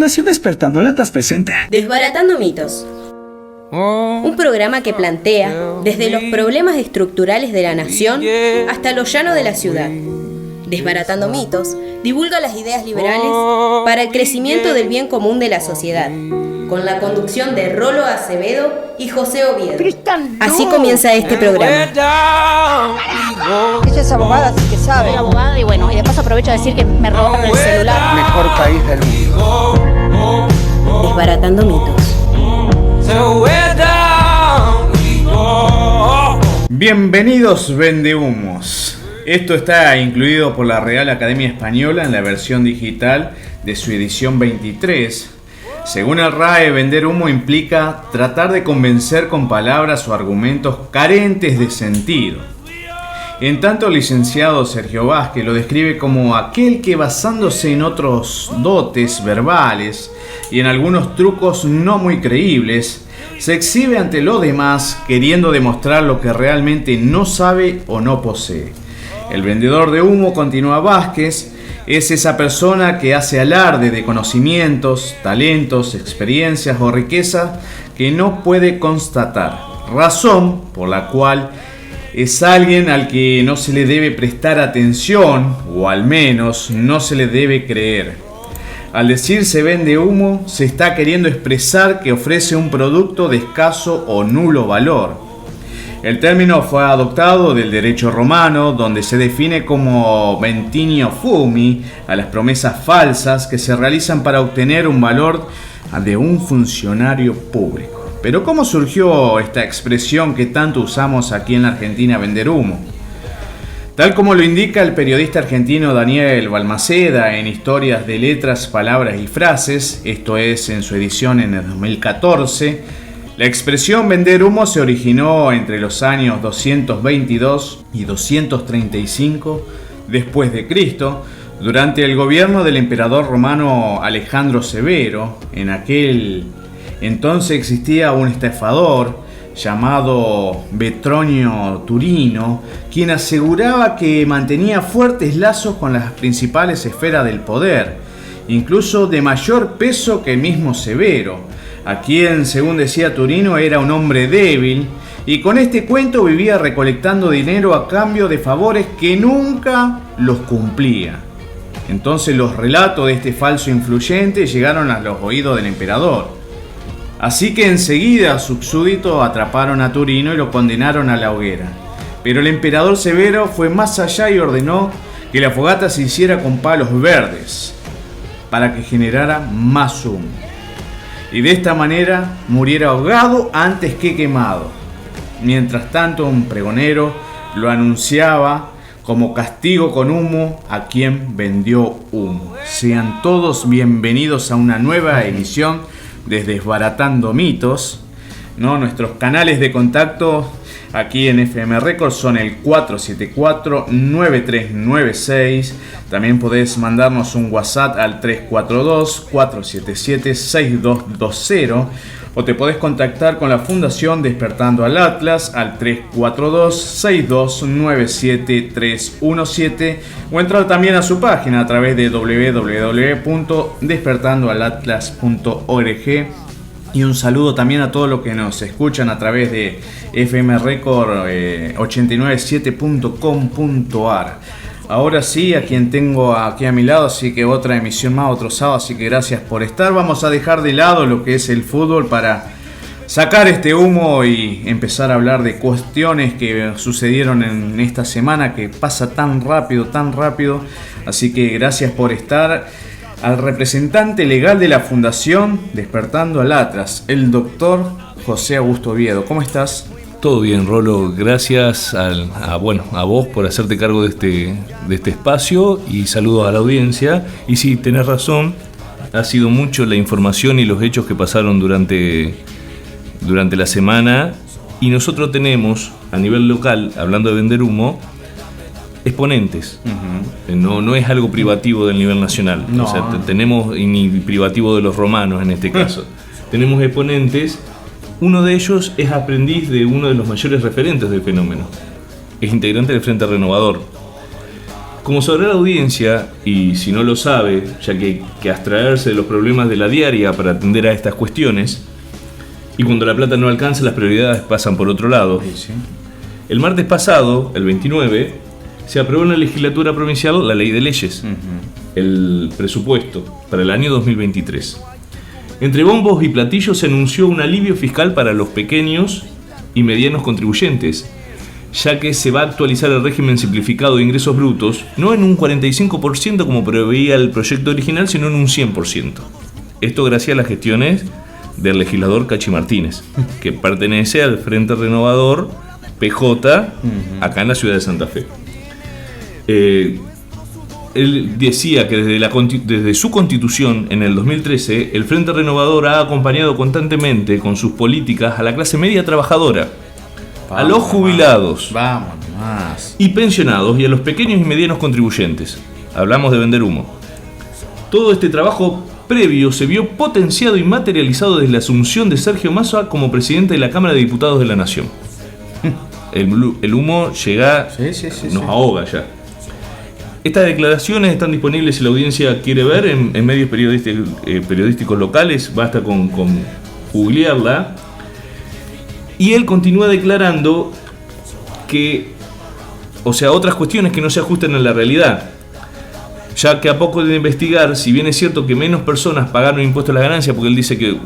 Fundación Despertando Latas presenta Desbaratando mitos. Un programa que plantea desde los problemas estructurales de la nación hasta lo llano de la ciudad. Desbaratando mitos divulga las ideas liberales para el crecimiento del bien común de la sociedad, con la conducción de Rolo Acevedo y José Oviedo. Así comienza este programa. Ella es abogada, así que sabe. Soy abogada y bueno, y de paso aprovecho a decir que me robaron el celular. Mejor país del mundo. Desbaratando mitos. Bienvenidos vendehumos. Esto está incluido por la Real Academia Española en la versión digital de su edición 23. Según el RAE, vender humo implica tratar de convencer con palabras o argumentos carentes de sentido. En tanto, el licenciado Sergio Vázquez lo describe como aquel que, basándose en otros dotes verbales y en algunos trucos no muy creíbles, se exhibe ante los demás queriendo demostrar lo que realmente no sabe o no posee. El vendedor de humo, continúa Vázquez, es esa persona que hace alarde de conocimientos, talentos, experiencias o riqueza que no puede constatar, razón por la cual es alguien al que no se le debe prestar atención, o al menos no se le debe creer. Al decir se vende humo, se está queriendo expresar que ofrece un producto de escaso o nulo valor. El término fue adoptado del derecho romano, donde se define como ventinio fumi a las promesas falsas que se realizan para obtener un valor de un funcionario público. Pero ¿cómo surgió esta expresión que tanto usamos aquí en la Argentina, vender humo? Tal como lo indica el periodista argentino Daniel Balmaceda en Historias de Letras, Palabras y Frases, esto es en su edición en el 2014, la expresión vender humo se originó entre los años 222 y 235 después de Cristo, durante el gobierno del emperador romano Alejandro Severo. En aquel entonces existía un estafador llamado Vetronio Turino, quien aseguraba que mantenía fuertes lazos con las principales esferas del poder, incluso de mayor peso que el mismo Severo, a quien, según decía Turino, era un hombre débil, y con este cuento vivía recolectando dinero a cambio de favores que nunca los cumplía. Entonces los relatos de este falso influyente llegaron a los oídos del emperador. Así que enseguida sus súbditos atraparon a Turino y lo condenaron a la hoguera. Pero el emperador Severo fue más allá y ordenó que la fogata se hiciera con palos verdes para que generara más humo, y de esta manera muriera ahogado antes que quemado. Mientras tanto, un pregonero lo anunciaba como castigo con humo a quien vendió humo. Sean todos bienvenidos a una nueva emisión de Desbaratando Mitos, ¿no? Nuestros canales de contacto aquí en FM Records son el 474-9396. También podés mandarnos un WhatsApp al 342-477-6220. O te podés contactar con la Fundación Despertando al Atlas al 342-6297-317. O entrar también a su página a través de www.despertandoalatlas.org. Y un saludo también a todos los que nos escuchan a través de FM Record 897.com.ar. Ahora sí, a quien tengo aquí a mi lado, así que otra emisión más, otro sábado, así que gracias por estar. Vamos a dejar de lado lo que es el fútbol para sacar este humo y empezar a hablar de cuestiones que sucedieron en esta semana, que pasa tan rápido, así que gracias por estar. Al representante legal de la Fundación Despertando al Atlas, el doctor José Augusto Oviedo. ¿Cómo estás? Todo bien, Rolo. Gracias a vos por hacerte cargo de este espacio, y saludos a la audiencia. Y sí, tenés razón, ha sido mucho la información y los hechos que pasaron durante la semana, y nosotros tenemos, a nivel local, hablando de vender humo, exponentes. No es algo privativo del nivel nacional. No. O sea, tenemos, y ni privativo de los romanos en este caso. Tenemos exponentes. Uno de ellos es aprendiz de uno de los mayores referentes del fenómeno. Es integrante del Frente Renovador. Como sabrá la audiencia, y si no lo sabe, ya que hay que abstraerse de los problemas de la diaria para atender a estas cuestiones, y cuando la plata no alcanza, las prioridades pasan por otro lado. El martes pasado, el 29, se aprobó en la legislatura provincial la ley de leyes, el presupuesto para el año 2023. Entre bombos y platillos se anunció un alivio fiscal para los pequeños y medianos contribuyentes, ya que se va a actualizar el régimen simplificado de ingresos brutos, no en un 45% como preveía el proyecto original, sino en un 100%. Esto gracias a las gestiones del legislador Cachi Martínez, que pertenece al Frente Renovador PJ, acá en la ciudad de Santa Fe. Él decía que desde su constitución en el 2013, el Frente Renovador ha acompañado constantemente con sus políticas a la clase media trabajadora, a los jubilados y pensionados y a los pequeños y medianos contribuyentes. Hablamos de vender humo. Todo este trabajo previo se vio potenciado y materializado desde la asunción de Sergio Massa como presidente de la Cámara de Diputados de la Nación. El humo llega, nos ahoga ya. Estas declaraciones están disponibles si la audiencia quiere ver en medios periodísticos locales, basta con googlearla. Y él continúa declarando que, otras cuestiones que no se ajustan a la realidad. Ya que a poco de investigar, si bien es cierto que menos personas pagaron impuestos a la ganancia, porque él dice que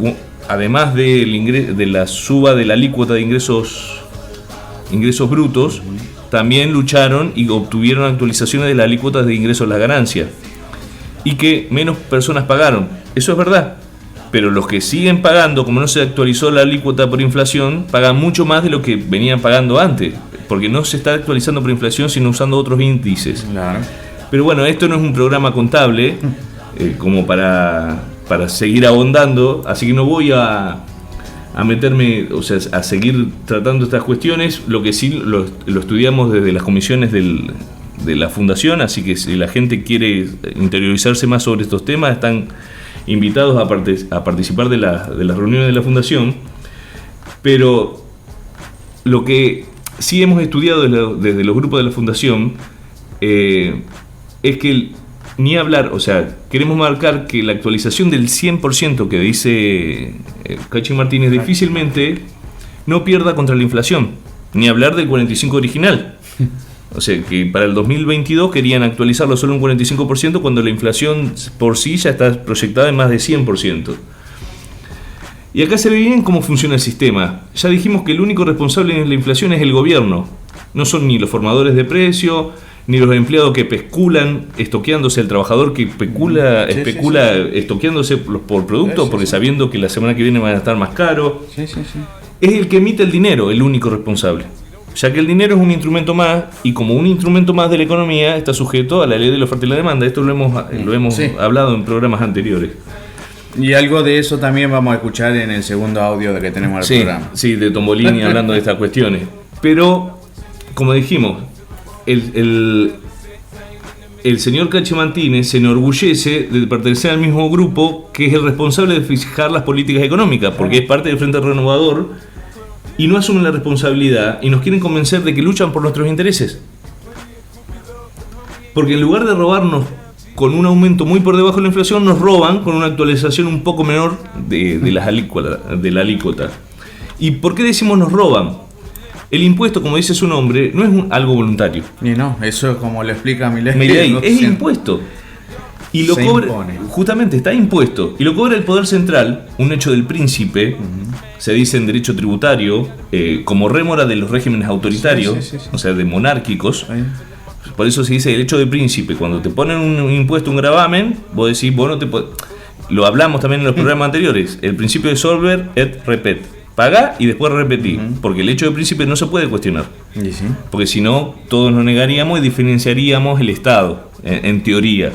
además de la suba de la alícuota de ingresos brutos, también lucharon y obtuvieron actualizaciones de las alícuotas de ingresos a la ganancia, y que menos personas pagaron. Eso es verdad, pero los que siguen pagando, como no se actualizó la alícuota por inflación, pagan mucho más de lo que venían pagando antes, porque no se está actualizando por inflación, sino usando otros índices. Claro. Pero bueno, esto no es un programa contable como para seguir ahondando, así que no voy a meterme, a seguir tratando estas cuestiones. Lo que sí lo estudiamos desde las comisiones de la fundación, así que si la gente quiere interiorizarse más sobre estos temas, están invitados a participar de las reuniones de la fundación. Pero lo que sí hemos estudiado desde los grupos de la fundación es que ni hablar, queremos marcar que la actualización del 100% que dice Cachi Martínez difícilmente no pierda contra la inflación, ni hablar del 45% original. O sea, que para el 2022 querían actualizarlo solo un 45% cuando la inflación por sí ya está proyectada en más de 100%. Y acá se ve bien cómo funciona el sistema. Ya dijimos que el único responsable de la inflación es el gobierno. No son ni los formadores de precio, ni los empleados que especulan estoqueándose, el trabajador que especula estoqueándose por producto, porque sabiendo que la semana que viene van a estar más caros. Es el que emite el dinero, el único responsable. Ya que el dinero es un instrumento más, y como un instrumento más de la economía, está sujeto a la ley de la oferta y la demanda. Esto lo hemos hablado en programas anteriores. Y algo de eso también vamos a escuchar en el segundo audio de que tenemos el programa. Sí, de Tombolini hablando de estas cuestiones. Pero, como dijimos, el señor Cachi Martínez se enorgullece de pertenecer al mismo grupo que es el responsable de fijar las políticas económicas, porque es parte del Frente Renovador, y no asumen la responsabilidad y nos quieren convencer de que luchan por nuestros intereses. Porque en lugar de robarnos con un aumento muy por debajo de la inflación, nos roban con una actualización un poco menor de la alícuota. ¿Y por qué decimos nos roban? El impuesto, como dice su nombre, no es algo voluntario. Y no, eso es como lo explica Milei, es impuesto. Y lo cobra, justamente está impuesto, y lo cobra el Poder Central, un hecho del príncipe, se dice en derecho tributario, como rémora de los regímenes autoritarios, o sea, de monárquicos. Por eso se dice el hecho de príncipe. Cuando te ponen un impuesto, un gravamen, vos decís, vos no te podés. Lo hablamos también en los programas anteriores, el principio de solver et repet. Paga y después repetí, porque el hecho de príncipe no se puede cuestionar. Porque si no, todos nos negaríamos y diferenciaríamos el Estado, en teoría.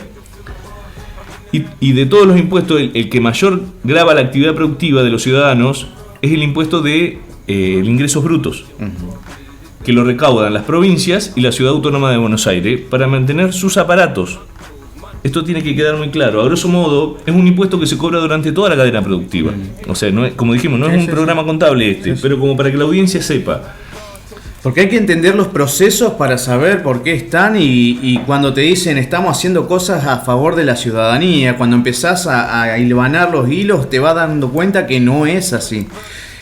Y de todos los impuestos, el que mayor grava la actividad productiva de los ciudadanos es el impuesto de ingresos brutos, que lo recaudan las provincias y la Ciudad Autónoma de Buenos Aires para mantener sus aparatos. Esto tiene que quedar muy claro. A grosso modo, es un impuesto que se cobra durante toda la cadena productiva. O sea, no es, como dijimos, no es un programa contable pero como para que la audiencia sepa. Porque hay que entender los procesos para saber por qué están y cuando te dicen estamos haciendo cosas a favor de la ciudadanía, cuando empezás a hilvanar los hilos te vas dando cuenta que no es así.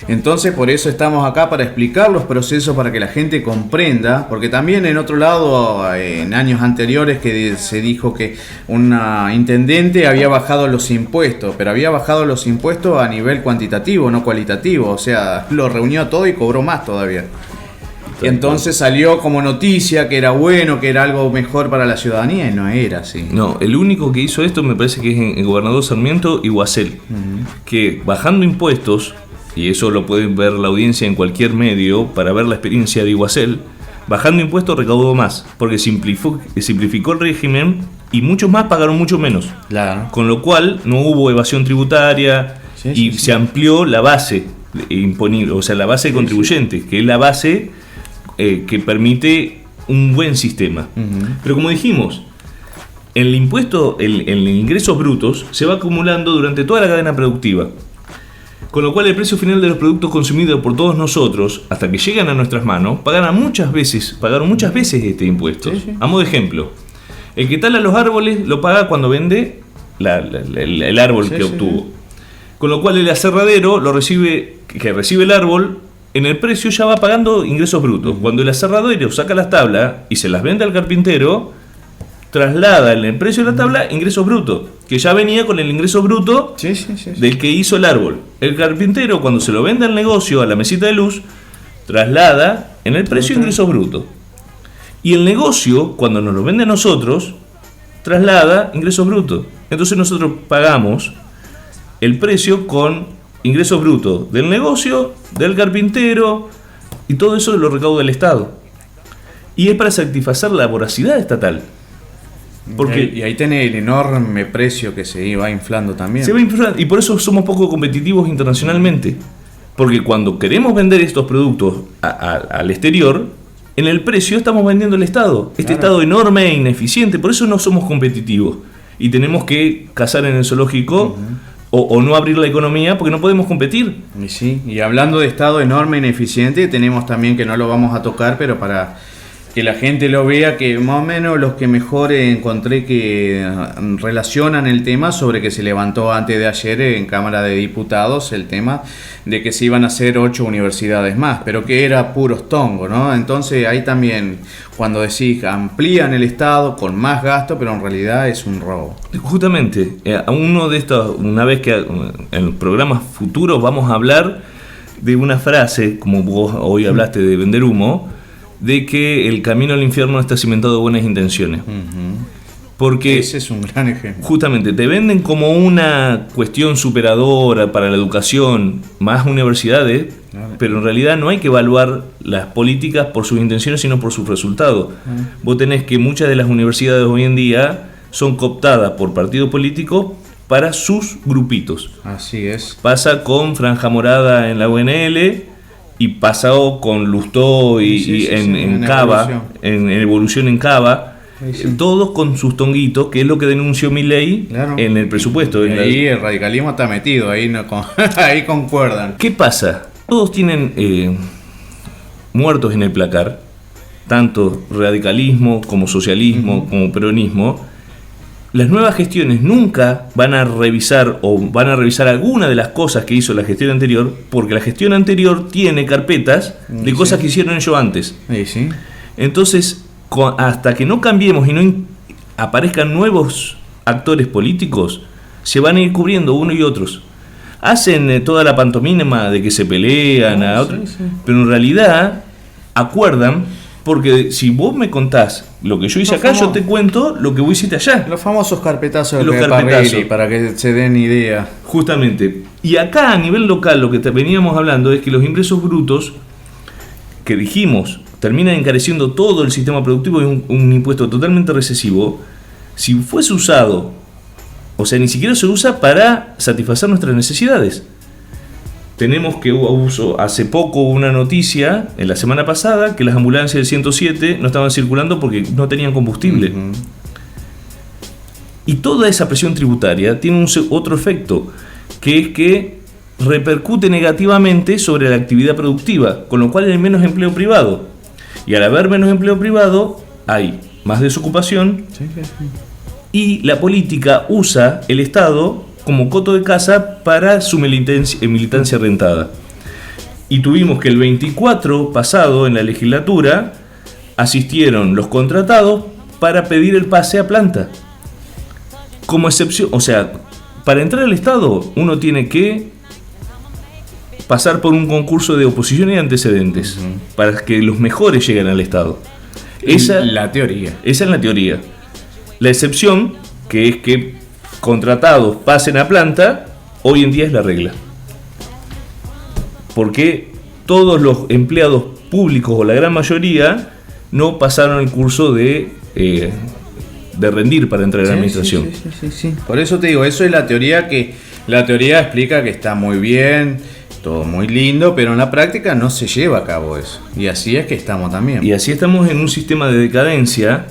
Entonces por eso estamos acá para explicar los procesos para que la gente comprenda, porque también en otro lado, en años anteriores que se dijo que una intendente había bajado los impuestos, pero había bajado los impuestos a nivel cuantitativo, no cualitativo, o sea, lo reunió todo y cobró más todavía. Y entonces salió como noticia que era bueno, que era algo mejor para la ciudadanía y no era así. No, el único que hizo esto me parece que es el gobernador Sarmiento y Guasel, que bajando impuestos, y eso lo puede ver la audiencia en cualquier medio para ver la experiencia de Iguacel, bajando impuestos recaudó más, porque simplificó el régimen y muchos más pagaron mucho menos. Claro. Con lo cual no hubo evasión tributaria se amplió la base imponible, o sea, la base de contribuyentes, que es la base que permite un buen sistema. Pero como dijimos, el impuesto, el ingresos brutos se va acumulando durante toda la cadena productiva. Con lo cual el precio final de los productos consumidos por todos nosotros, hasta que llegan a nuestras manos, pagaron muchas veces este impuesto. A modo de ejemplo, el que tala los árboles lo paga cuando vende el árbol que obtuvo. Con lo cual el aserradero que recibe el árbol, en el precio ya va pagando ingresos brutos. Cuando el aserradero saca las tablas y se las vende al carpintero, traslada en el precio de la tabla ingresos brutos, que ya venía con el ingreso bruto del que hizo el árbol. El carpintero, cuando se lo vende al negocio, a la mesita de luz, traslada en el precio ingresos brutos. Y el negocio, cuando nos lo vende a nosotros, traslada ingresos brutos. Entonces nosotros pagamos el precio con ingresos brutos del negocio, del carpintero, y todo eso lo recauda el Estado. Y es para satisfacer la voracidad estatal. Porque y ahí tenés el enorme precio que se va inflando también. Se va inflando, y por eso somos poco competitivos internacionalmente. Porque cuando queremos vender estos productos al exterior, en el precio estamos vendiendo el Estado. Este Estado enorme e ineficiente, por eso no somos competitivos. Y tenemos que cazar en el zoológico o no abrir la economía porque no podemos competir. Y hablando de Estado enorme e ineficiente, tenemos también, que no lo vamos a tocar, pero para que la gente lo vea, que más o menos los que mejor encontré que relacionan el tema sobre que se levantó antes de ayer en Cámara de Diputados el tema de que se iban a hacer 8 universidades más, pero que era puros tongos, ¿no? Entonces ahí también, cuando decís amplían el Estado con más gasto, pero en realidad es un robo. Justamente, uno de estos, una vez que en los programas futuros vamos a hablar de una frase, como vos hoy hablaste de vender humo, de que el camino al infierno está cimentado de buenas intenciones. Porque ese es un gran ejemplo. Justamente te venden como una cuestión superadora para la educación, más universidades, pero en realidad no hay que evaluar las políticas por sus intenciones, sino por sus resultados. Vos tenés que muchas de las universidades hoy en día son cooptadas por partidos políticos para sus grupitos. Así es. Pasa con Franja Morada en la UNL, y pasado con Lustó y en Cava, en Evolución en Cava, todos con sus tonguitos, que es lo que denunció Milei en el presupuesto. Ahí el radicalismo está metido, ahí ahí concuerdan. ¿Qué pasa? Todos tienen muertos en el placar, tanto radicalismo como socialismo, como peronismo. Las nuevas gestiones nunca van a revisar alguna de las cosas que hizo la gestión anterior, porque la gestión anterior tiene carpetas de cosas que hicieron ellos antes. Entonces, hasta que no cambiemos y no aparezcan nuevos actores políticos, se van a ir cubriendo uno y otros. Hacen toda la pantomima de que se pelean, pero en realidad acuerdan. Porque si vos me contás lo que yo hice acá, yo te cuento lo que vos hiciste allá. Los famosos carpetazos de Parrilli, para que se den idea. Justamente. Y acá a nivel local lo que veníamos hablando es que los ingresos brutos, que dijimos, terminan encareciendo todo el sistema productivo y un impuesto totalmente recesivo. Si fuese usado, o sea, ni siquiera se usa para satisfacer nuestras necesidades. Tenemos que hubo hace poco una noticia, en la semana pasada, que las ambulancias del 107 no estaban circulando porque no tenían combustible. Y toda esa presión tributaria tiene otro efecto, que es que repercute negativamente sobre la actividad productiva, con lo cual hay menos empleo privado. Y al haber menos empleo privado, hay más desocupación, y la política usa el Estado como coto de caza para su militancia rentada. Y tuvimos que el 24 pasado en la legislatura asistieron los contratados para pedir el pase a planta. Como excepción, o sea, para entrar al Estado uno tiene que pasar por un concurso de oposición y antecedentes para que los mejores lleguen al Estado. Esa es la teoría. La excepción, que es que contratados pasen a planta, hoy en día es la regla. Porque todos los empleados públicos, o la gran mayoría, no pasaron el curso de rendir para entrar a la administración. Sí. Por eso te digo, eso es la teoría, que la teoría explica que está muy bien, todo muy lindo, pero en la práctica no se lleva a cabo eso. Y así es que estamos también. Y así estamos en un sistema de decadencia.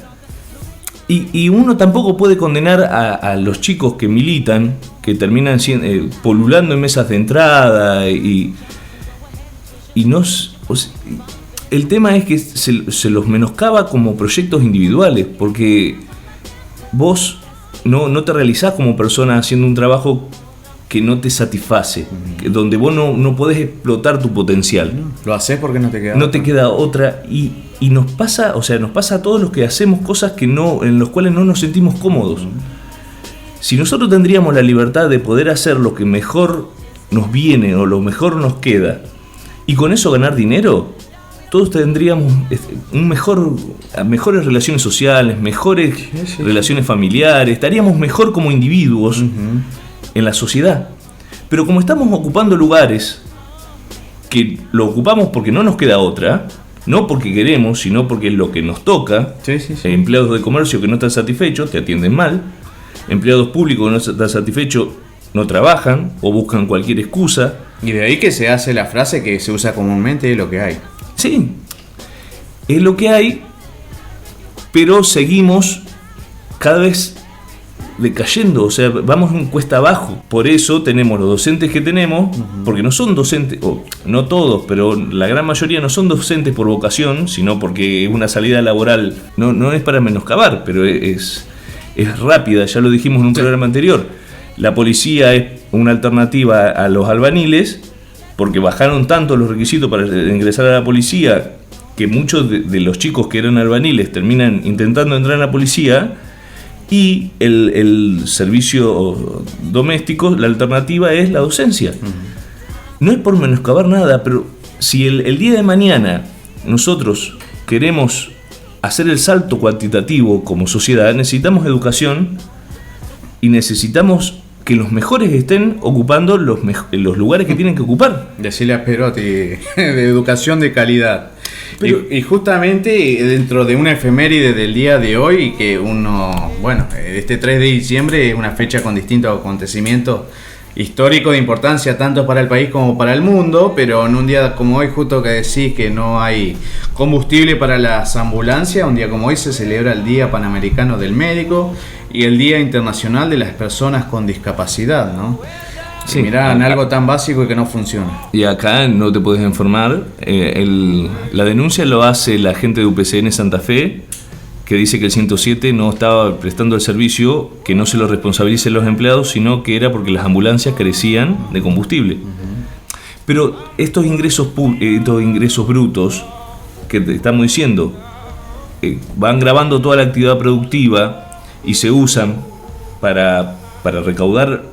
Y uno tampoco puede condenar a los chicos que militan, que terminan polulando en mesas de entrada y no, o sea, el tema es que se los menoscaba como proyectos individuales, porque vos no te realizás como persona haciendo un trabajo que no te satisface, donde vos no podés explotar tu potencial. Lo haces porque no te queda otra. No te queda otra, y nos pasa, nos pasa a todos los que hacemos cosas en los cuales no nos sentimos cómodos. Si nosotros tendríamos la libertad de poder hacer lo que mejor nos viene o lo mejor nos queda, y con eso ganar dinero, todos tendríamos mejores relaciones sociales, mejores relaciones familiares, estaríamos mejor como individuos en la sociedad. Pero como estamos ocupando lugares que lo ocupamos porque no nos queda otra, no porque queremos, sino porque es lo que nos toca, empleados de comercio que no están satisfechos, te atienden mal, empleados públicos que no están satisfechos, no trabajan o buscan cualquier excusa. Y de ahí que se hace la frase que se usa comúnmente: es lo que hay. Sí, es lo que hay, pero seguimos cada vez decayendo, o sea, vamos en cuesta abajo. Por eso tenemos los docentes que tenemos, porque no son docentes, no todos, pero la gran mayoría no son docentes por vocación, sino porque una salida laboral no es para menoscabar, pero es rápida, ya lo dijimos en un programa anterior. La policía es una alternativa a los albaniles, porque bajaron tanto los requisitos para ingresar a la policía, que muchos de los chicos que eran albaniles terminan intentando entrar en la policía. Y el servicio doméstico, la alternativa es la docencia. No es por menoscabar nada, pero si el día de mañana nosotros queremos hacer el salto cuantitativo como sociedad, necesitamos educación y necesitamos que los mejores estén ocupando los lugares que tienen que ocupar. Decirle a Perotti, de educación de calidad. Pero, y justamente dentro de una efeméride del día de hoy, que este 3 de diciembre es una fecha con distintos acontecimientos históricos de importancia tanto para el país como para el mundo, pero en un día como hoy, justo que decís que no hay combustible para las ambulancias, un día como hoy se celebra el Día Panamericano del Médico y el Día Internacional de las Personas con Discapacidad, ¿no? Sí, mirá, en algo tan básico y que no funciona. Y acá no te puedes informar. La denuncia lo hace la gente de UPCN Santa Fe, que dice que el 107 no estaba prestando el servicio, que no se lo responsabilicen los empleados, sino que era porque las ambulancias carecían de combustible. Pero estos ingresos brutos que te estamos diciendo, van grabando toda la actividad productiva y se usan para recaudar,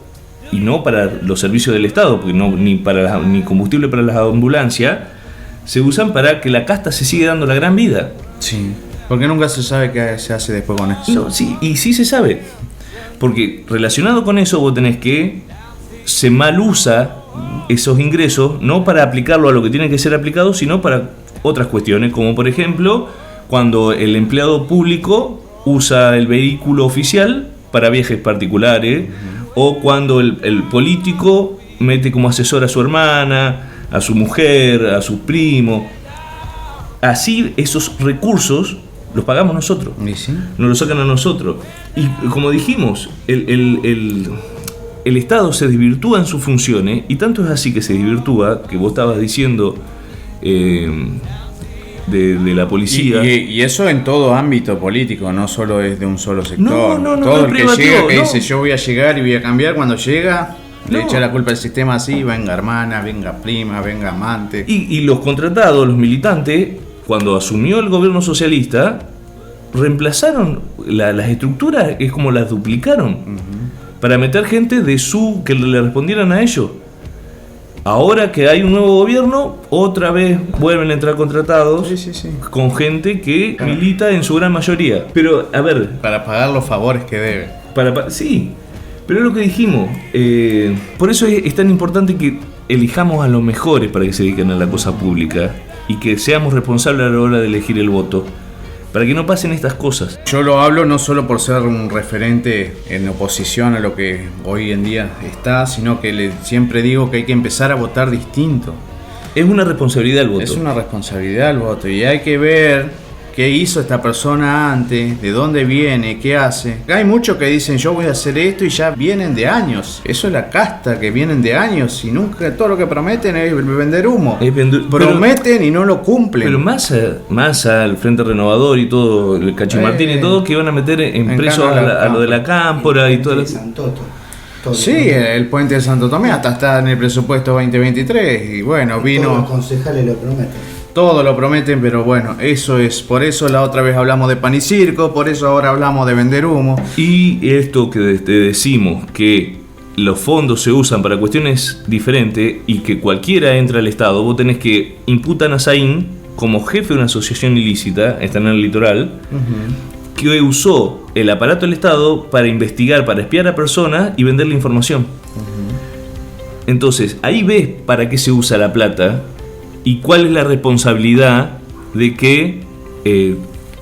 y no para los servicios del Estado, porque ni combustible para las ambulancias, se usan para que la casta se siga dando la gran vida. Sí, porque nunca se sabe qué se hace después con eso. No, sí, y sí se sabe, porque relacionado con eso vos tenés que se mal usa esos ingresos, no para aplicarlo a lo que tiene que ser aplicado, sino para otras cuestiones, como por ejemplo, cuando el empleado público usa el vehículo oficial para viajes particulares, o cuando el político mete como asesor a su hermana, a su mujer, a su primo. Así esos recursos los pagamos nosotros, ¿Sí? Nos los sacan a nosotros. Y como dijimos, el Estado se desvirtúa en sus funciones, y tanto es así que se desvirtúa, que vos estabas diciendo de la policía. Y eso en todo ámbito político, no solo es de un solo sector. No, todo el que llega, que no. dice yo voy a llegar y voy a cambiar, cuando llega le echa la culpa al sistema así, venga hermana, venga prima, venga amante. Y los contratados, los militantes, cuando asumió el gobierno socialista, reemplazaron las estructuras, es como las duplicaron, para meter gente que le respondieran a ellos. Ahora que hay un nuevo gobierno, otra vez vuelven a entrar contratados con gente que milita en su gran mayoría. Pero, a ver... Para pagar los favores que deben. Sí, pero es lo que dijimos. Por eso es tan importante que elijamos a los mejores para que se dediquen a la cosa pública y que seamos responsables a la hora de elegir el voto, para que no pasen estas cosas. Yo lo hablo no solo por ser un referente en oposición a lo que hoy en día está, sino que siempre digo que hay que empezar a votar distinto. Es una responsabilidad el voto. Es una responsabilidad el voto y hay que ver qué hizo esta persona antes, de dónde viene, qué hace. Hay muchos que dicen yo voy a hacer esto y ya vienen de años. Eso es la casta, que vienen de años y nunca todo lo que prometen es vender humo. Prometen y no lo cumplen. Pero Massa, el Frente Renovador y todo, el Cachimartín y todo, que van a meter en preso a lo de la Cámpora y todo. Sí, el puente de Santo Tomé hasta está en el presupuesto 2023 y bueno, vino... Todos los concejales lo prometen. Todo lo prometen, pero bueno, eso es. Por eso la otra vez hablamos de pan y circo, por eso ahora hablamos de vender humo. Y esto que te decimos, que los fondos se usan para cuestiones diferentes y que cualquiera entra al Estado, vos tenés que imputan a Saín como jefe de una asociación ilícita, está en el litoral, que usó el aparato del Estado para investigar, para espiar a personas y venderle información. Entonces, ahí ves para qué se usa la plata y cuál es la responsabilidad de que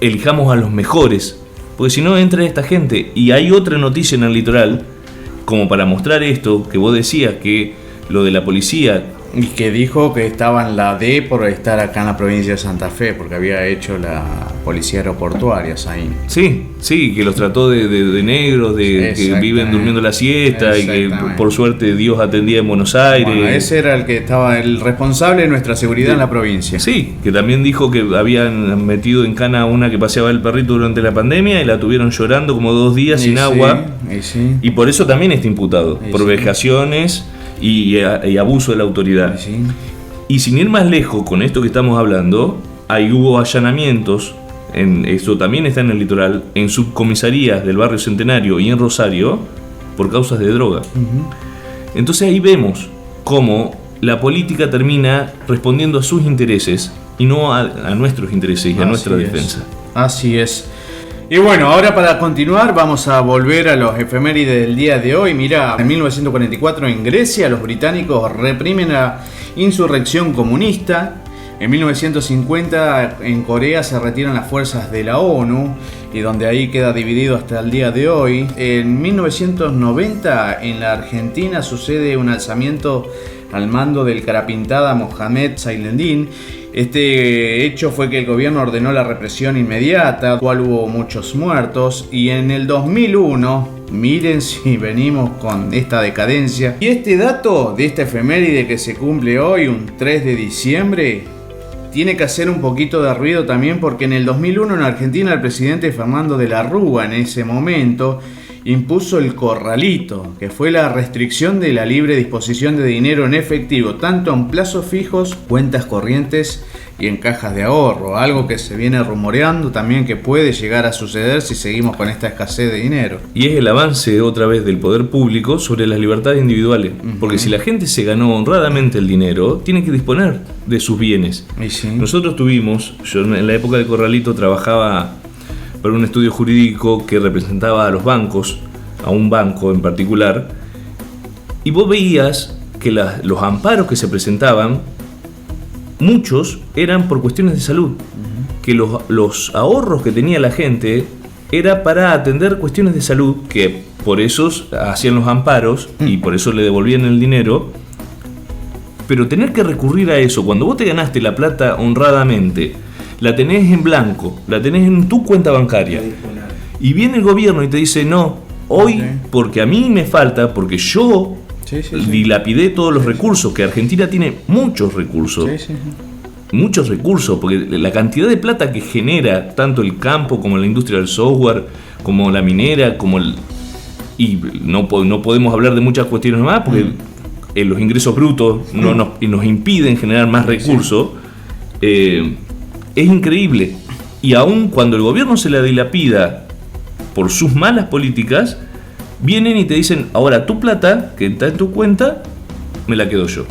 elijamos a los mejores. Porque si no entra esta gente. Y hay otra noticia en el litoral, como para mostrar esto, que vos decías que lo de la policía... Y que dijo que estaba en la D por estar acá en la provincia de Santa Fe, porque había hecho la policía aeroportuaria ahí. Sí, que los trató de negros, que viven durmiendo la siesta y que por suerte Dios atendía en Buenos Aires. Bueno, ese era el que estaba el responsable de nuestra seguridad en la provincia. Sí, que también dijo que habían metido en cana a una que paseaba el perrito durante la pandemia y la tuvieron llorando como 2 días sin agua. Y por eso también está imputado, por vejaciones y abuso de la autoridad. Y sin ir más lejos con esto que estamos hablando, hubo allanamientos, esto también está en el litoral, en subcomisarías del barrio Centenario y en Rosario, por causas de droga. Entonces ahí vemos cómo la política termina respondiendo a sus intereses y no a nuestros intereses y a nuestra defensa. Así es. Y bueno, ahora para continuar vamos a volver a los efemérides del día de hoy. Mirá, en 1944 en Grecia los británicos reprimen la insurrección comunista. En 1950 en Corea se retiran las fuerzas de la ONU y donde ahí queda dividido hasta el día de hoy. En 1990 en la Argentina sucede un alzamiento al mando del carapintada Mohamed Zainuddin. Este hecho fue que el gobierno ordenó la represión inmediata, cual hubo muchos muertos, y en el 2001, miren si venimos con esta decadencia, y este dato de esta efeméride que se cumple hoy, un 3 de diciembre, tiene que hacer un poquito de ruido también porque en el 2001 en Argentina el presidente Fernando de la Rúa en ese momento impuso el corralito, que fue la restricción de la libre disposición de dinero en efectivo, tanto en plazos fijos, cuentas corrientes y en cajas de ahorro, algo que se viene rumoreando también que puede llegar a suceder si seguimos con esta escasez de dinero. Y es el avance otra vez del poder público sobre las libertades individuales, porque si la gente se ganó honradamente el dinero, tiene que disponer de sus bienes. Nosotros yo en la época del corralito trabajaba para un estudio jurídico que representaba a los bancos, a un banco en particular, y vos veías que los amparos que se presentaban, muchos eran por cuestiones de salud, que los ahorros que tenía la gente era para atender cuestiones de salud, que por eso hacían los amparos y por eso le devolvían el dinero. Pero tener que recurrir a eso, cuando vos te ganaste la plata honradamente, la tenés en blanco, la tenés en tu cuenta bancaria, y viene el gobierno y te dice no, hoy porque a mí me falta, porque yo dilapidé todos los recursos, que Argentina tiene muchos recursos, muchos recursos, porque la cantidad de plata que genera tanto el campo como la industria del software, como la minera, y no podemos hablar de muchas cuestiones más, porque los ingresos brutos nos impiden generar más recursos. Es increíble. Y aun cuando el gobierno se la dilapida por sus malas políticas, vienen y te dicen, ahora tu plata, que está en tu cuenta, me la quedo yo.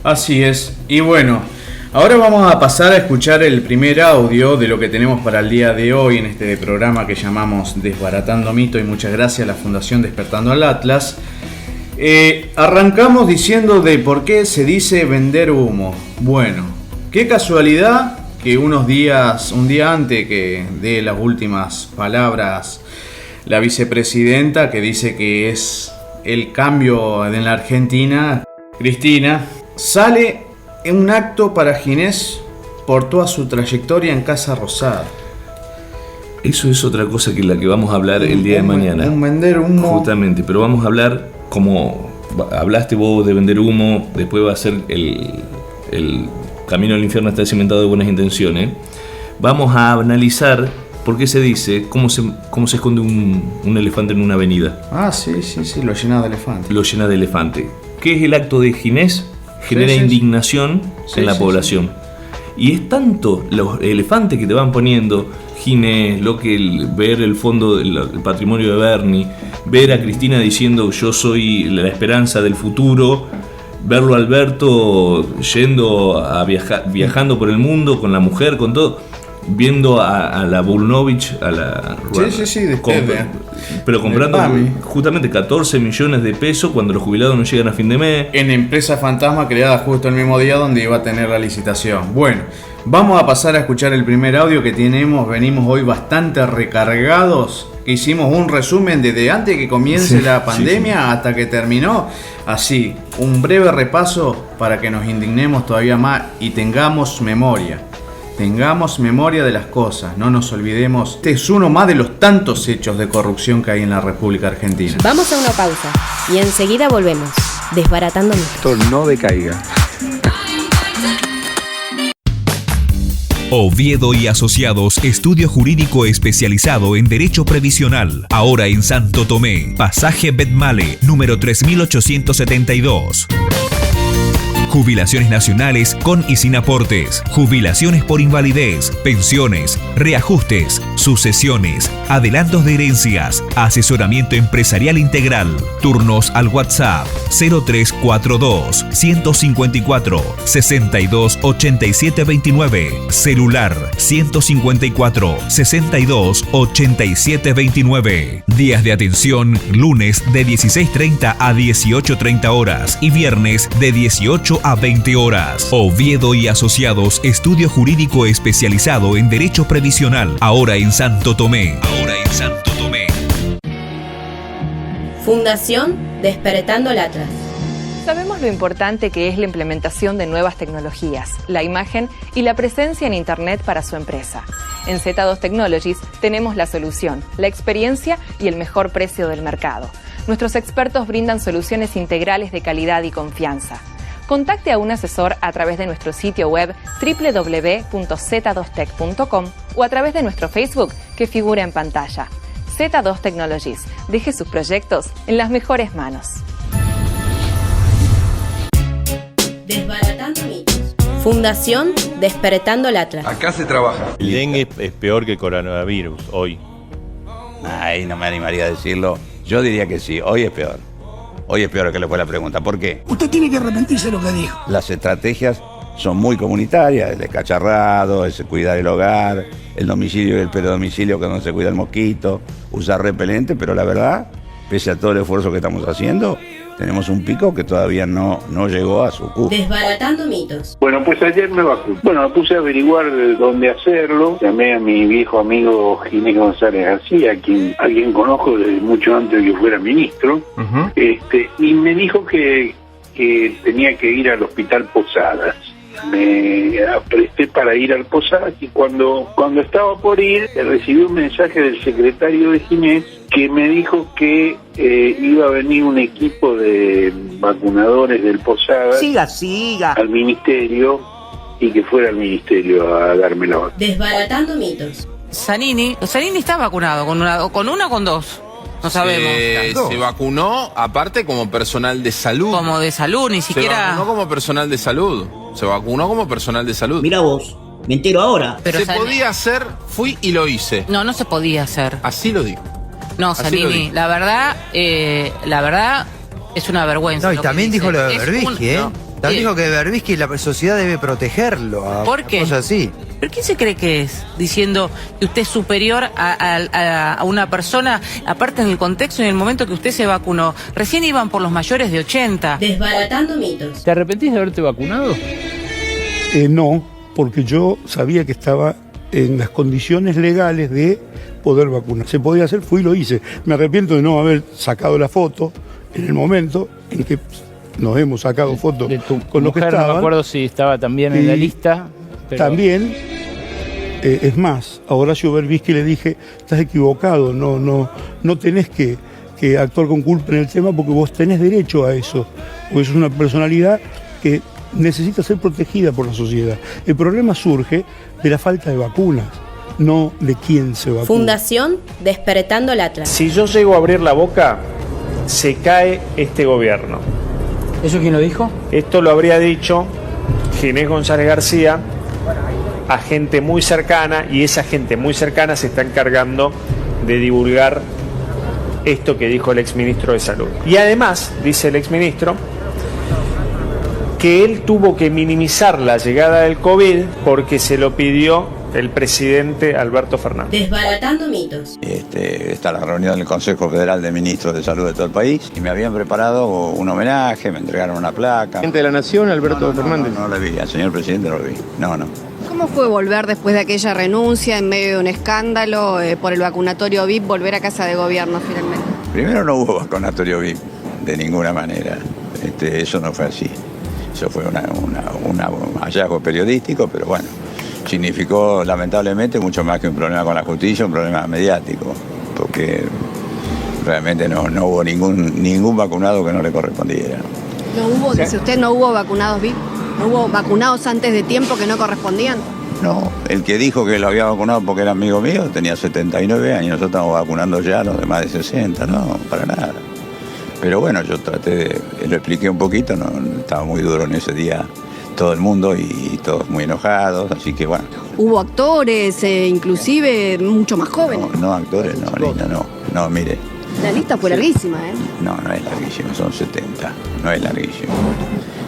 Así es. Y bueno, ahora vamos a pasar a escuchar el primer audio de lo que tenemos para el día de hoy en este programa que llamamos Desbaratando Mitos, y muchas gracias a la Fundación Despertando al Atlas. Arrancamos diciendo de por qué se dice vender humo. Bueno, qué casualidad que un día antes que dé las últimas palabras la vicepresidenta, que dice que es el cambio en la Argentina, Cristina, sale en un acto para Ginés por toda su trayectoria en Casa Rosada. Eso es otra cosa que la que vamos a hablar el día de mañana. Un vender humo. Justamente, pero vamos a hablar, como hablaste vos de vender humo, después va a ser el camino al infierno está cimentado de buenas intenciones. Vamos a analizar por qué se dice, cómo se esconde un elefante en una avenida. Ah, sí, lo llena de elefante. Lo llena de elefante. ¿Qué es el acto de Ginés? Genera indignación en la población. Y es tanto los elefantes que te van poniendo, Ginés, ver el fondo del patrimonio de Bernie, ver a Cristina diciendo yo soy la esperanza del futuro, verlo a Alberto yendo a viajando por el mundo con la mujer, con todo, viendo a la Bulnovich, a la pero comprando justamente 14 millones de pesos cuando los jubilados no llegan a fin de mes. En empresa fantasma creada justo el mismo día donde iba a tener la licitación. Bueno, vamos a pasar a escuchar el primer audio que tenemos. Venimos hoy bastante recargados. Hicimos un resumen desde antes que comience la pandemia hasta que terminó. Así, un breve repaso para que nos indignemos todavía más y tengamos memoria. Tengamos memoria de las cosas, no nos olvidemos. Este es uno más de los tantos hechos de corrupción que hay en la República Argentina. Vamos a una pausa y enseguida volvemos. Desbaratando mitos. Esto no decaiga. Oviedo y Asociados, estudio jurídico especializado en derecho previsional. Ahora en Santo Tomé, pasaje Betmale, número 3872. Jubilaciones nacionales con y sin aportes, jubilaciones por invalidez, pensiones, reajustes, sucesiones, adelantos de herencias, asesoramiento empresarial integral. Turnos al WhatsApp 0342 154 62 87 29, celular 154 62 87 29. Días de atención lunes de 16:30 a 18:30 horas y viernes de 18 a 20 horas. Oviedo y Asociados, estudio jurídico especializado en derecho previsional. Ahora en Santo Tomé. Fundación Despertando al Atlas. Sabemos lo importante que es la implementación de nuevas tecnologías, la imagen y la presencia en Internet para su empresa. En Z2 Technologies tenemos la solución, la experiencia y el mejor precio del mercado. Nuestros expertos brindan soluciones integrales de calidad y confianza. Contacte a un asesor a través de nuestro sitio web www.z2tech.com o a través de nuestro Facebook que figura en pantalla. Z2 Technologies. Deje sus proyectos en las mejores manos. Desbaratando mitos. Fundación Despertando al Atlas. Acá se trabaja. El dengue es peor que el coronavirus hoy. Ay, no me animaría a decirlo. Yo diría que sí, hoy es peor. Hoy es peor que le fue la pregunta. ¿Por qué? Usted tiene que arrepentirse de lo que dijo. Las estrategias son muy comunitarias. El descacharrado, el cuidar el hogar, el domicilio y el peredomicilio que no se cuida el mosquito, usar repelente, pero la verdad, pese a todo el esfuerzo que estamos haciendo, tenemos un pico que todavía no llegó a su cúspide. Desbaratando mitos. Bueno, pues ayer me vacuné. Bueno, me puse a averiguar dónde hacerlo. Llamé a mi viejo amigo Ginés González García, a quien conozco desde mucho antes de que fuera ministro, y me dijo que tenía que ir al Hospital Posadas. Me apresté para ir al Posadas y cuando estaba por ir recibí un mensaje del secretario de Ginés que me dijo que iba a venir un equipo de vacunadores del Posadas siga al ministerio y que fuera al ministerio a darme la vacuna. Desbaratando mitos. Zanini está vacunado con una o con dos. No sabemos. Se vacunó, aparte, como personal de salud. Como de salud, ni siquiera. Se vacunó como personal de salud. Se vacunó como personal de salud. Mira vos, me entero ahora. Pero podía hacer, fui y lo hice. No se podía hacer. Así lo digo. No, Zanini, la verdad es una vergüenza. No, y también dijo lo de Berbisky, También dijo que Berbisky la sociedad debe protegerlo. ¿Por qué? Cosas así. ¿Pero quién se cree que es? Diciendo que usted es superior a una persona, aparte en el contexto y en el momento que usted se vacunó. Recién iban por los mayores de 80. Desbaratando mitos. ¿Te arrepentís de haberte vacunado? No, porque yo sabía que estaba en las condiciones legales de poder vacunar. Se podía hacer, fui y lo hice. Me arrepiento de no haber sacado la foto en el momento en que nos hemos sacado fotos con los que estaban. No me acuerdo si estaba también en la lista. Pero... También, es más, a Horacio Berbisky le dije, estás equivocado, no tenés que actuar con culpa en el tema porque vos tenés derecho a eso, porque sos una personalidad que necesita ser protegida por la sociedad. El problema surge de la falta de vacunas, no de quién se vacuna. Fundación Despertando el Atlas. Si yo llego a abrir la boca, se cae este gobierno. ¿Eso quién lo dijo? Esto lo habría dicho Ginés González García a gente muy cercana, y esa gente muy cercana se está encargando de divulgar esto que dijo el exministro de Salud. Y además, dice el exministro, que él tuvo que minimizar la llegada del COVID porque se lo pidió el presidente Alberto Fernández. Desbaratando mitos. Está la reunión del Consejo Federal de Ministros de Salud de todo el país y me habían preparado un homenaje, me entregaron una placa. ¿Presidente de la Nación, Alberto Fernández? No lo vi, al señor presidente no lo vi, no. ¿Cómo fue volver después de aquella renuncia en medio de un escándalo por el vacunatorio VIP, volver a casa de gobierno finalmente? Primero no hubo vacunatorio VIP de ninguna manera, eso no fue así. Eso fue un hallazgo periodístico, pero bueno, significó lamentablemente mucho más que un problema con la justicia, un problema mediático, porque realmente no hubo ningún vacunado que no le correspondiera. ¿No hubo, dice usted, no hubo vacunados VIP? ¿No hubo vacunados antes de tiempo que no correspondían? No, el que dijo que lo había vacunado porque era amigo mío tenía 79 años, nosotros estamos vacunando ya a los de más de 60, no, para nada. Pero bueno, yo lo expliqué un poquito, no estaba muy duro en ese día todo el mundo y todos muy enojados, así que bueno. Hubo actores, inclusive mucho más jóvenes. No actores, no, Lina, no, mire. La lista fue larguísima, ¿eh? No es larguísima, son 70, no es larguísimo.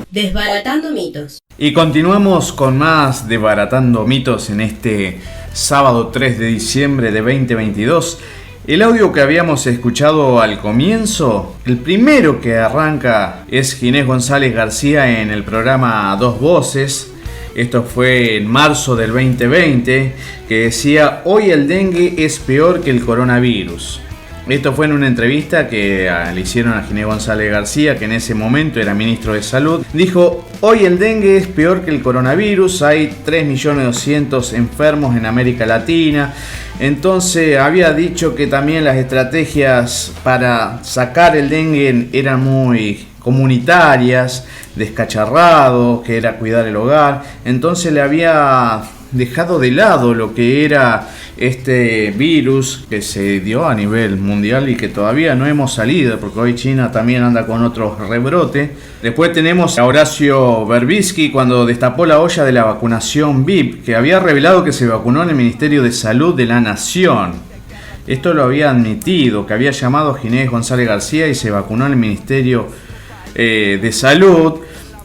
Desbaratando mitos. Y continuamos con más Desbaratando mitos en este sábado 3 de diciembre de 2022. El audio que habíamos escuchado al comienzo, el primero que arranca es Ginés González García en el programa Dos Voces. Esto fue en marzo del 2020, que decía: hoy el dengue es peor que el coronavirus. Esto fue en una entrevista que le hicieron a Ginés González García, que en ese momento era ministro de Salud. Dijo: hoy el dengue es peor que el coronavirus, hay 3.200.000 enfermos en América Latina. Entonces había dicho que también las estrategias para sacar el dengue eran muy comunitarias, descacharrados, que era cuidar el hogar. Entonces le había dejado de lado lo que era este virus que se dio a nivel mundial y que todavía no hemos salido, porque hoy China también anda con otro rebrote. Después tenemos a Horacio Berbisky cuando destapó la olla de la vacunación VIP, que había revelado que se vacunó en el Ministerio de Salud de la Nación. Esto lo había admitido, que había llamado a Ginés González García y se vacunó en el Ministerio de Salud.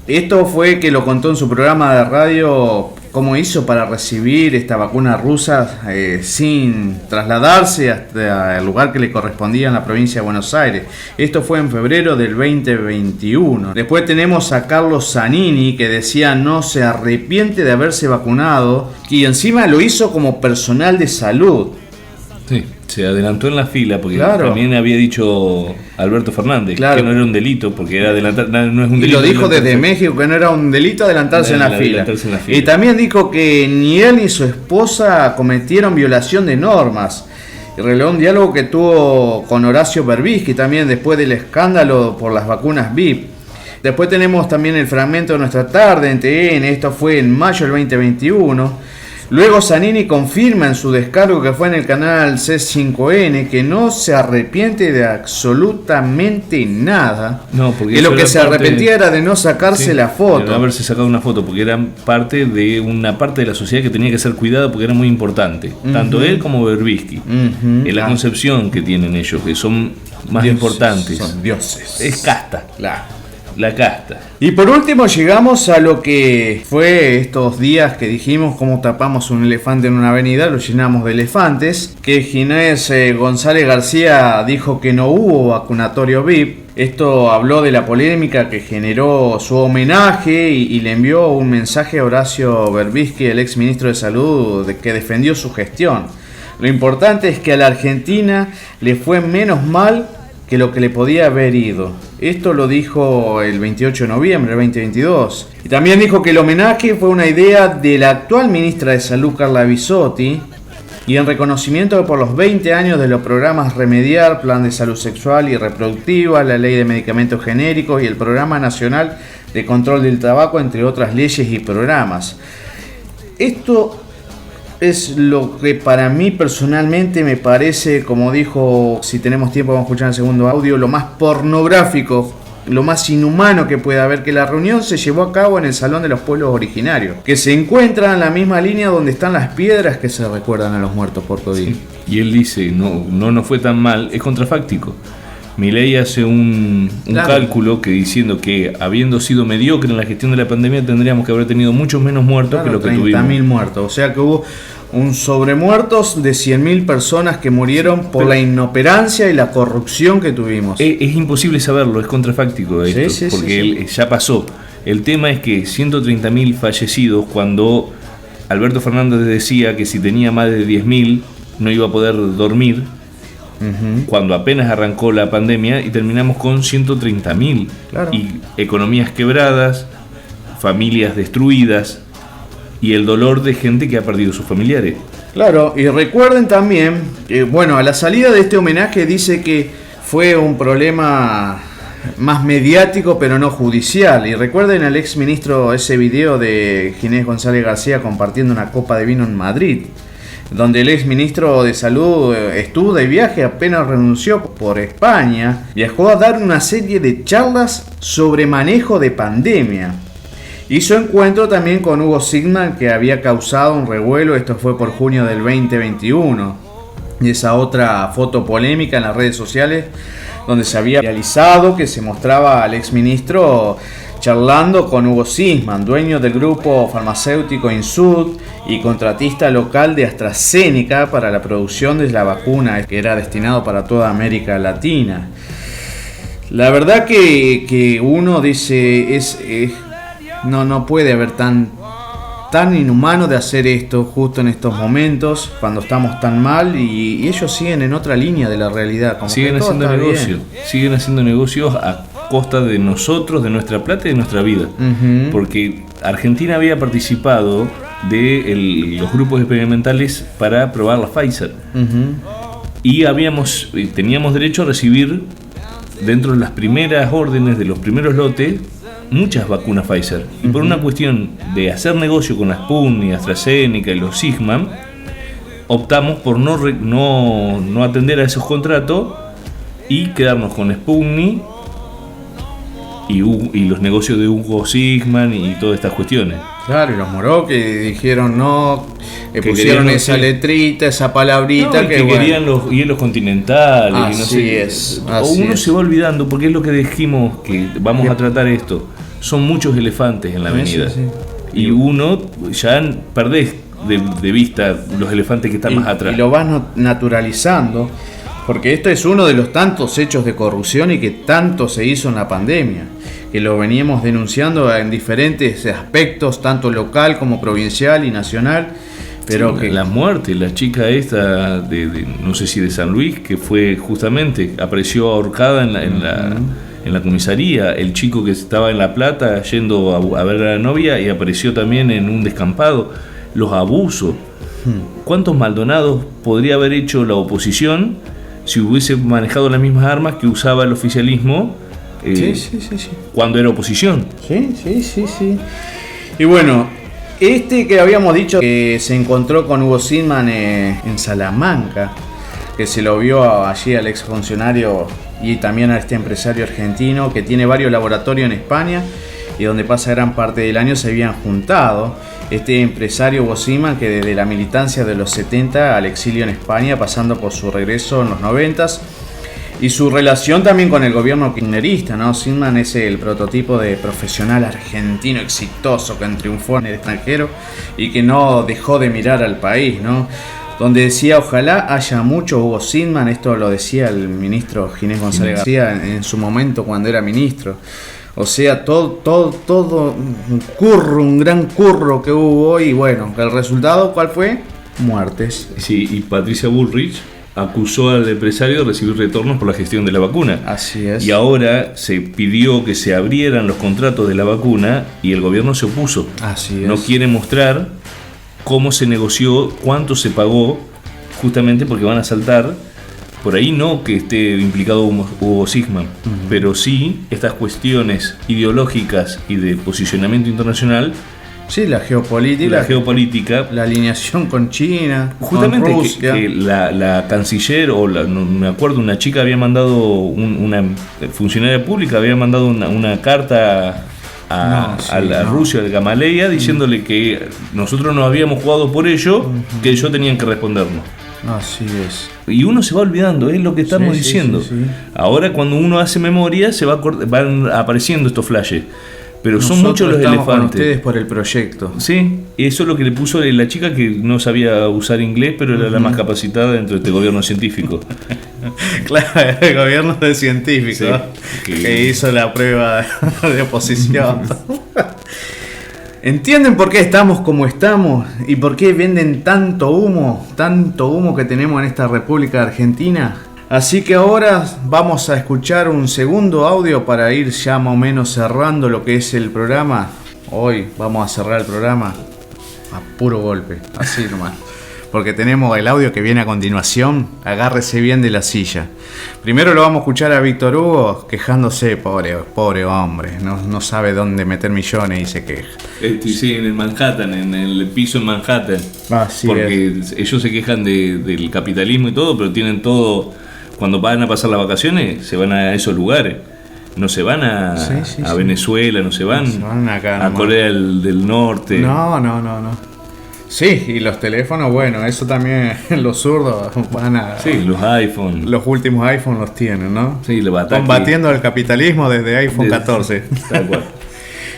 Esto fue que lo contó en su programa de radio, cómo hizo para recibir esta vacuna rusa sin trasladarse hasta el lugar que le correspondía en la provincia de Buenos Aires. Esto fue en febrero del 2021. Después tenemos a Carlos Zanini, que decía no se arrepiente de haberse vacunado y encima lo hizo como personal de salud. Sí, se adelantó en la fila porque claro, también había dicho Alberto Fernández, claro, que no era un delito, porque era adelantar, no es un delito. Y lo dijo desde México, que no era un delito adelantarse en la fila. Y también dijo que ni él ni su esposa cometieron violación de normas. Y reveló un diálogo que tuvo con Horacio Berbisky también después del escándalo por las vacunas VIP. Después tenemos también el fragmento de Nuestra Tarde en TN, esto fue en mayo del 2021. Luego Zanini confirma en su descargo que fue en el canal C5N que no se arrepiente de absolutamente nada. No, porque que lo que se arrepentía era de no sacarse la foto. De no haberse sacado una foto, porque era parte de una parte de la sociedad que tenía que ser cuidada porque era muy importante. Tanto él como Berbisky. En la concepción que tienen ellos, que son más importantes. Son dioses. Es casta. La casta. Y por último llegamos a lo que fue estos días que dijimos cómo tapamos un elefante en una avenida, lo llenamos de elefantes, que Ginés González García dijo que no hubo vacunatorio VIP. Esto habló de la polémica que generó su homenaje y le envió un mensaje a Horacio Berbisky, el ex ministro de Salud, que defendió su gestión. Lo importante es que a la Argentina le fue menos mal que lo que le podía haber ido. Esto lo dijo el 28 de noviembre del 2022. Y también dijo que el homenaje fue una idea de la actual ministra de Salud, Carla Bisotti, y en reconocimiento por los 20 años de los programas Remediar, Plan de Salud Sexual y Reproductiva, la Ley de Medicamentos Genéricos y el Programa Nacional de Control del Tabaco, entre otras leyes y programas. Esto es lo que para mí personalmente me parece, como dijo, si tenemos tiempo vamos a escuchar el segundo audio, lo más pornográfico, lo más inhumano que puede haber, que la reunión se llevó a cabo en el Salón de los Pueblos Originarios, que se encuentra en la misma línea donde están las piedras que se recuerdan a los muertos por COVID. Sí. Y él dice, no fue tan mal, es contrafáctico. Milei hace un cálculo que diciendo que habiendo sido mediocre en la gestión de la pandemia tendríamos que haber tenido muchos menos muertos que lo que tuvimos. 30.000 muertos, o sea que hubo un sobremuertos de 100.000 personas que murieron por la inoperancia y la corrupción que tuvimos. Es imposible saberlo, es contrafáctico esto, porque él ya pasó. El tema es que 130.000 fallecidos, cuando Alberto Fernández decía que si tenía más de 10.000 no iba a poder dormir, cuando apenas arrancó la pandemia, y terminamos con 130.000 y economías quebradas, familias destruidas y el dolor de gente que ha perdido sus familiares. Claro, y recuerden también que, bueno, a la salida de este homenaje dice que fue un problema más mediático pero no judicial, y recuerden al ex ministro ese video de Ginés González García compartiendo una copa de vino en Madrid, donde el ex ministro de Salud estuvo de viaje, apenas renunció por España, viajó a dar una serie de charlas sobre manejo de pandemia. Hizo encuentro también con Hugo Sigman, que había causado un revuelo, esto fue por junio del 2021. Y esa otra foto polémica en las redes sociales, donde se había realizado que se mostraba al ex ministro charlando con Hugo Sigman, dueño del grupo farmacéutico Insud y contratista local de AstraZeneca para la producción de la vacuna que era destinado para toda América Latina. La verdad que uno dice, no puede haber tan inhumano de hacer esto justo en estos momentos, cuando estamos tan mal, y ellos siguen en otra línea de la realidad. Como siguen haciendo negocios, siguen haciendo negocios a costa de nosotros, de nuestra plata y de nuestra vida. Porque Argentina había participado de los grupos experimentales para probar la Pfizer. Y teníamos derecho a recibir, dentro de las primeras órdenes de los primeros lotes, muchas vacunas Pfizer. Y por una cuestión de hacer negocio con la Sputnik, AstraZeneca y los Sigman, optamos por no atender a esos contratos y quedarnos con Sputnik y los negocios de Hugo Sigman y todas estas cuestiones. Claro, y los Moró que dijeron no, que pusieron esa letrita, esa palabrita, no, que querían los hielos continentales. Así y no sé, es. Uno se va olvidando, porque es lo que dijimos que vamos a tratar esto. Son muchos elefantes en la avenida. Y uno ya perdés de vista los elefantes que están más atrás. Y lo vas naturalizando, porque esto es uno de los tantos hechos de corrupción y que tanto se hizo en la pandemia, que lo veníamos denunciando en diferentes aspectos, tanto local como provincial y nacional. Pero la muerte, la chica esta de no sé si de San Luis, que fue justamente, apareció ahorcada en la comisaría, el chico que estaba en La Plata yendo a ver a la novia y apareció también en un descampado, los abusos. ¿Cuántos Maldonados podría haber hecho la oposición si hubiese manejado las mismas armas que usaba el oficialismo Sí. cuando era oposición. Sí. Y bueno, que habíamos dicho que se encontró con Hugo Zimmermann en Salamanca, que se lo vio allí al exfuncionario y también a este empresario argentino que tiene varios laboratorios en España y donde pasa gran parte del año, se habían juntado. Este empresario Hugo Zimmermann, que desde la militancia de los 70 al exilio en España, pasando por su regreso en los 90s y su relación también con el gobierno kirchnerista, ¿no? Zimmermann es el prototipo de profesional argentino exitoso que triunfó en el extranjero y que no dejó de mirar al país, ¿no? Donde decía, ojalá haya mucho Hugo Zimmermann. Esto lo decía el ministro Ginés González García en su momento cuando era ministro. O sea, todo un gran curro que hubo, y bueno, el resultado, ¿cuál fue? Muertes. Sí, y Patricia Bullrich acusó al empresario de recibir retornos por la gestión de la vacuna. Así es. Y ahora se pidió que se abrieran los contratos de la vacuna y el gobierno se opuso. Así es. No quiere mostrar cómo se negoció, cuánto se pagó, justamente porque van a saltar. Por ahí no que esté implicado Hugo Zimmermann, pero sí estas cuestiones ideológicas y de posicionamiento internacional. Sí, la geopolítica, la alineación con China, justamente con Rusia. Que la canciller, no me acuerdo, una chica había mandado, una funcionaria pública había mandado una carta a Rusia, al Gamaleya, diciéndole que nosotros nos habíamos jugado por ello, que ellos tenían que respondernos. Así es. Y uno se va olvidando, es lo que estamos diciendo. Sí. Ahora cuando uno hace memoria van apareciendo estos flashes. Pero nosotros son muchos los elefantes. Con ustedes por el proyecto. Sí, eso es lo que le puso la chica, que no sabía usar inglés, pero era la más capacitada dentro de este gobierno científico. Claro, el gobierno de científicos, sí, que hizo la prueba de oposición. ¿Entienden por qué estamos como estamos? ¿Y por qué venden tanto humo que tenemos en esta República Argentina? Así que ahora vamos a escuchar un segundo audio para ir ya más o menos cerrando lo que es el programa. Hoy vamos a cerrar el programa a puro golpe, así nomás. Porque tenemos el audio que viene a continuación. Agárrese bien de la silla. Primero lo vamos a escuchar a Víctor Hugo quejándose, pobre hombre. No sabe dónde meter millones y se queja. Sí, en el Manhattan, en el piso en Manhattan. Porque ellos se quejan del capitalismo y todo, pero tienen todo. Cuando van a pasar las vacaciones, se van a esos lugares. No se van a Venezuela, no se van acá, a Corea del Norte. No. Sí, y los teléfonos, bueno, eso también los zurdos van a... Sí, los iPhone. Los últimos iPhone los tienen, ¿no? Sí, combatiendo el capitalismo desde iPhone 14. Tal cual.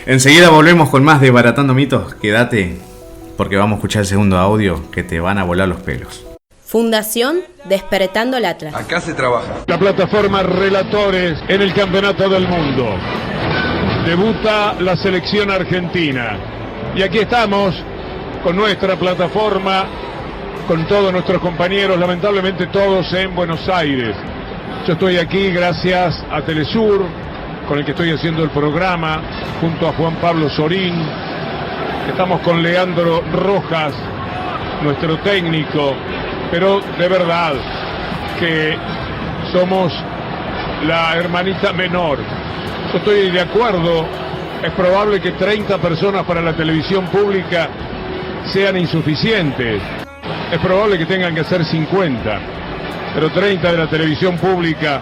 Enseguida volvemos con más Desbaratando Mitos. Quédate, porque vamos a escuchar el segundo audio que te van a volar los pelos. Fundación Despertando el Atlas. Acá se trabaja. La plataforma Relatores en el Campeonato del Mundo. Debuta la selección argentina. Y aquí estamos con nuestra plataforma, con todos nuestros compañeros, lamentablemente todos en Buenos Aires. Yo estoy aquí gracias a Telesur, con el que estoy haciendo el programa, junto a Juan Pablo Sorín. Estamos con Leandro Rojas, nuestro técnico, pero de verdad que somos la hermanita menor. Yo estoy de acuerdo, es probable que 30 personas para la televisión pública sean insuficientes. Es probable que tengan que ser 50, pero 30 de la televisión pública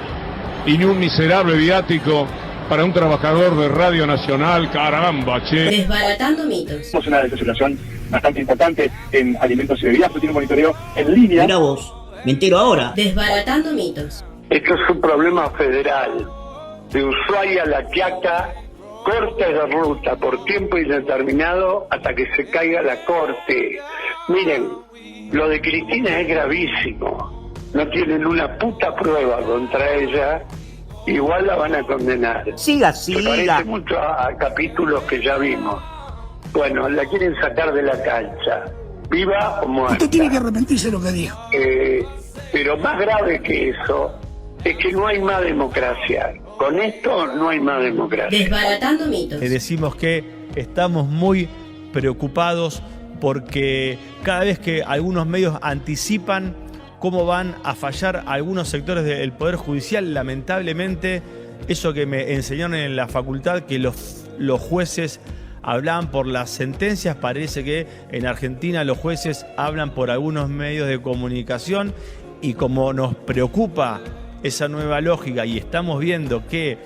y ni un miserable viático para un trabajador de Radio Nacional, caramba, che. Desbaratando mitos. Tenemos una legislación bastante importante en alimentos y bebidas, tiene un monitoreo en línea. Mira vos, me entero ahora. Desbaratando mitos. Esto es un problema federal. De Ushuaia a La Quiaca, corte de ruta por tiempo indeterminado hasta que se caiga la corte. Miren, lo de Cristina es gravísimo. No tienen una puta prueba contra ella. Igual la van a condenar. Siga. Se parece mucho a capítulos que ya vimos. Bueno, la quieren sacar de la cancha. Viva o muerta. Usted tiene que arrepentirse de lo que dijo. Pero más grave que eso es que no hay más democracia. Con esto no hay más democracia. Desbaratando mitos. Decimos que estamos muy preocupados porque cada vez que algunos medios anticipan cómo van a fallar algunos sectores del Poder Judicial, lamentablemente eso que me enseñaron en la facultad, que los jueces hablaban por las sentencias. Parece que en Argentina los jueces hablan por algunos medios de comunicación, y como nos preocupa esa nueva lógica y estamos viendo que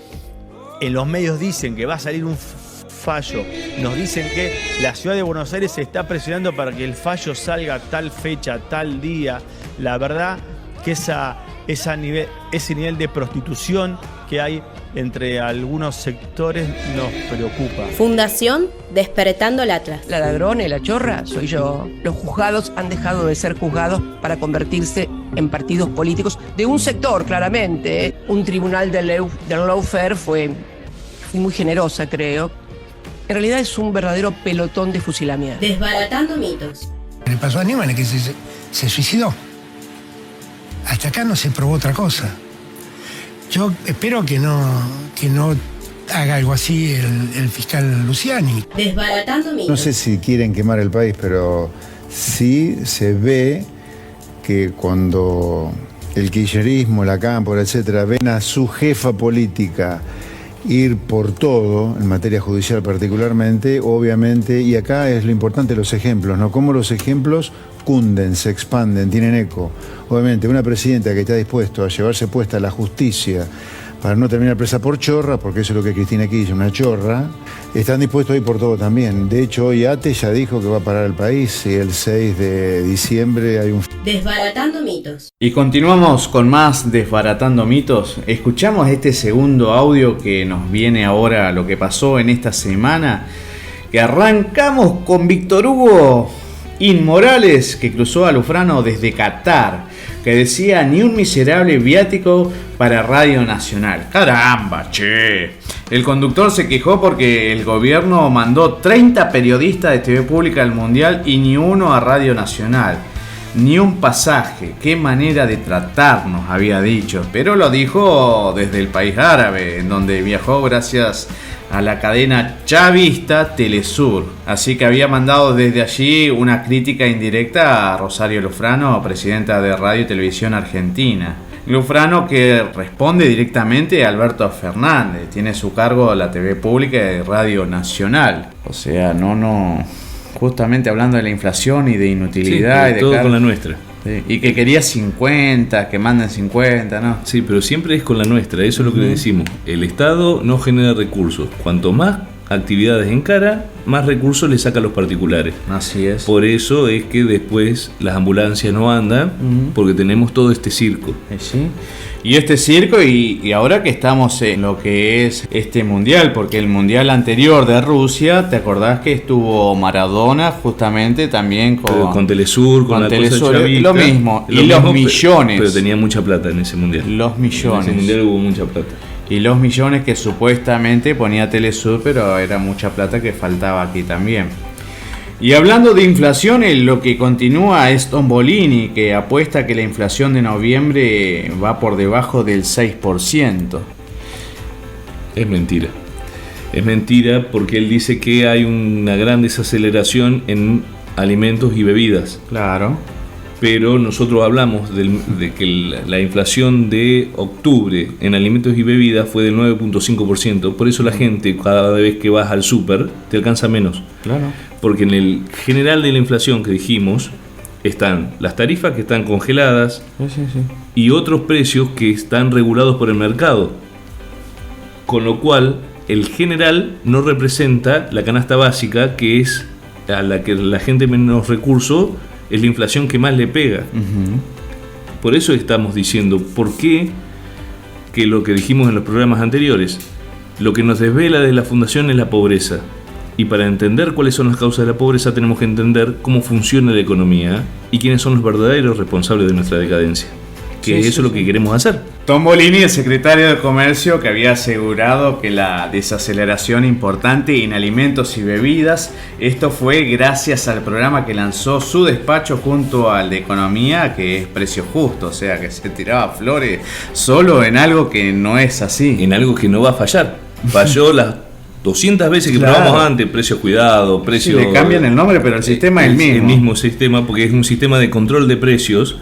en los medios dicen que va a salir un fallo, nos dicen que la ciudad de Buenos Aires se está presionando para que el fallo salga tal fecha, tal día, la verdad que ese nivel de prostitución que hay entre algunos sectores nos preocupa. Fundación Despertando el Atlas. La ladrona y la chorra soy yo. Los juzgados han dejado de ser juzgados para convertirse en partidos políticos de un sector, claramente. Un tribunal del lawfare fui muy generosa, creo. En realidad es un verdadero pelotón de fusilamiento. Desbaratando mitos. Le pasó a Aníbal que se suicidó. Hasta acá no se probó otra cosa. Yo espero que no haga algo así el fiscal Luciani. Desbaratando mitos. No sé si quieren quemar el país, pero sí se ve que cuando el kirchnerismo, la Cámpora, etcétera, ven a su jefa política ir por todo, en materia judicial particularmente, obviamente, y acá es lo importante, los ejemplos, ¿no? Cómo los ejemplos cunden, se expanden, tienen eco. Obviamente, una presidenta que está dispuesta a llevarse puesta la justicia para no terminar presa por chorra, porque eso es lo que Cristina quiso, una chorra, están dispuestos a ir por todo también. De hecho, hoy ATE ya dijo que va a parar el país y el 6 de diciembre hay un... Desbaratando mitos. Y continuamos con más Desbaratando mitos. Escuchamos este segundo audio que nos viene ahora a lo que pasó en esta semana, que arrancamos con Víctor Hugo Inmorales, que cruzó a Lufrano desde Qatar, que decía ni un miserable viático para Radio Nacional. ¡Caramba, che! El conductor se quejó porque el gobierno mandó 30 periodistas de TV Pública al Mundial y ni uno a Radio Nacional. Ni un pasaje. ¡Qué manera de tratarnos!, había dicho. Pero lo dijo desde el país árabe, en donde viajó gracias a la cadena chavista Telesur. Así que había mandado desde allí una crítica indirecta a Rosario Lufrano, presidenta de Radio y Televisión Argentina. Lufrano, que responde directamente a Alberto Fernández, tiene a su cargo la TV Pública y Radio Nacional. O sea, justamente hablando de la inflación y de inutilidad. Sí, y de todo con la nuestra. Sí, y que quería 50, que manden 50, ¿no? Sí, pero siempre es con la nuestra, eso es lo que le decimos. El Estado no genera recursos. Cuanto más actividades encara, más recursos le saca a los particulares. Así es. Por eso es que después las ambulancias no andan, porque tenemos todo este circo. Sí. Y este circo, y ahora que estamos en lo que es este mundial, porque el mundial anterior de Rusia, ¿te acordás que estuvo Maradona justamente también con Telesur, con la Telesur, cosa chavista, lo mismo, y los millones. Pero tenía mucha plata en ese mundial. Los millones. En ese mundial hubo mucha plata. Y los millones que supuestamente ponía Telesur, pero era mucha plata que faltaba aquí también. Y hablando de inflación, lo que continúa es Tombolini, que apuesta que la inflación de noviembre va por debajo del 6%. Es mentira. Es mentira porque él dice que hay una gran desaceleración en alimentos y bebidas. Claro. Pero nosotros hablamos de que la inflación de octubre en alimentos y bebidas fue del 9.5%. Por eso la gente, cada vez que vas al súper, te alcanza menos. Claro. Porque en el general de la inflación que dijimos, están las tarifas que están congeladas y otros precios que están regulados por el mercado. Con lo cual, el general no representa la canasta básica, que es a la que la gente menos recursos es la inflación que más le pega. Por eso estamos diciendo, ¿por qué? Que lo que dijimos en los programas anteriores, lo que nos desvela de la fundación es la pobreza. Y para entender cuáles son las causas de la pobreza tenemos que entender cómo funciona la economía y quiénes son los verdaderos responsables de nuestra decadencia. Que eso es lo que queremos hacer. Tombolini, el secretario de Comercio, que había asegurado que la desaceleración importante en alimentos y bebidas, esto fue gracias al programa que lanzó su despacho junto al de Economía, que es Precio Justo, o sea que se tiraba flores solo en algo que no es así. En algo que no va a fallar. Falló las 200 veces que probamos antes, Precio Cuidado, Precio... Sí, le cambian el nombre, pero el sistema es el mismo. El mismo sistema, porque es un sistema de control de precios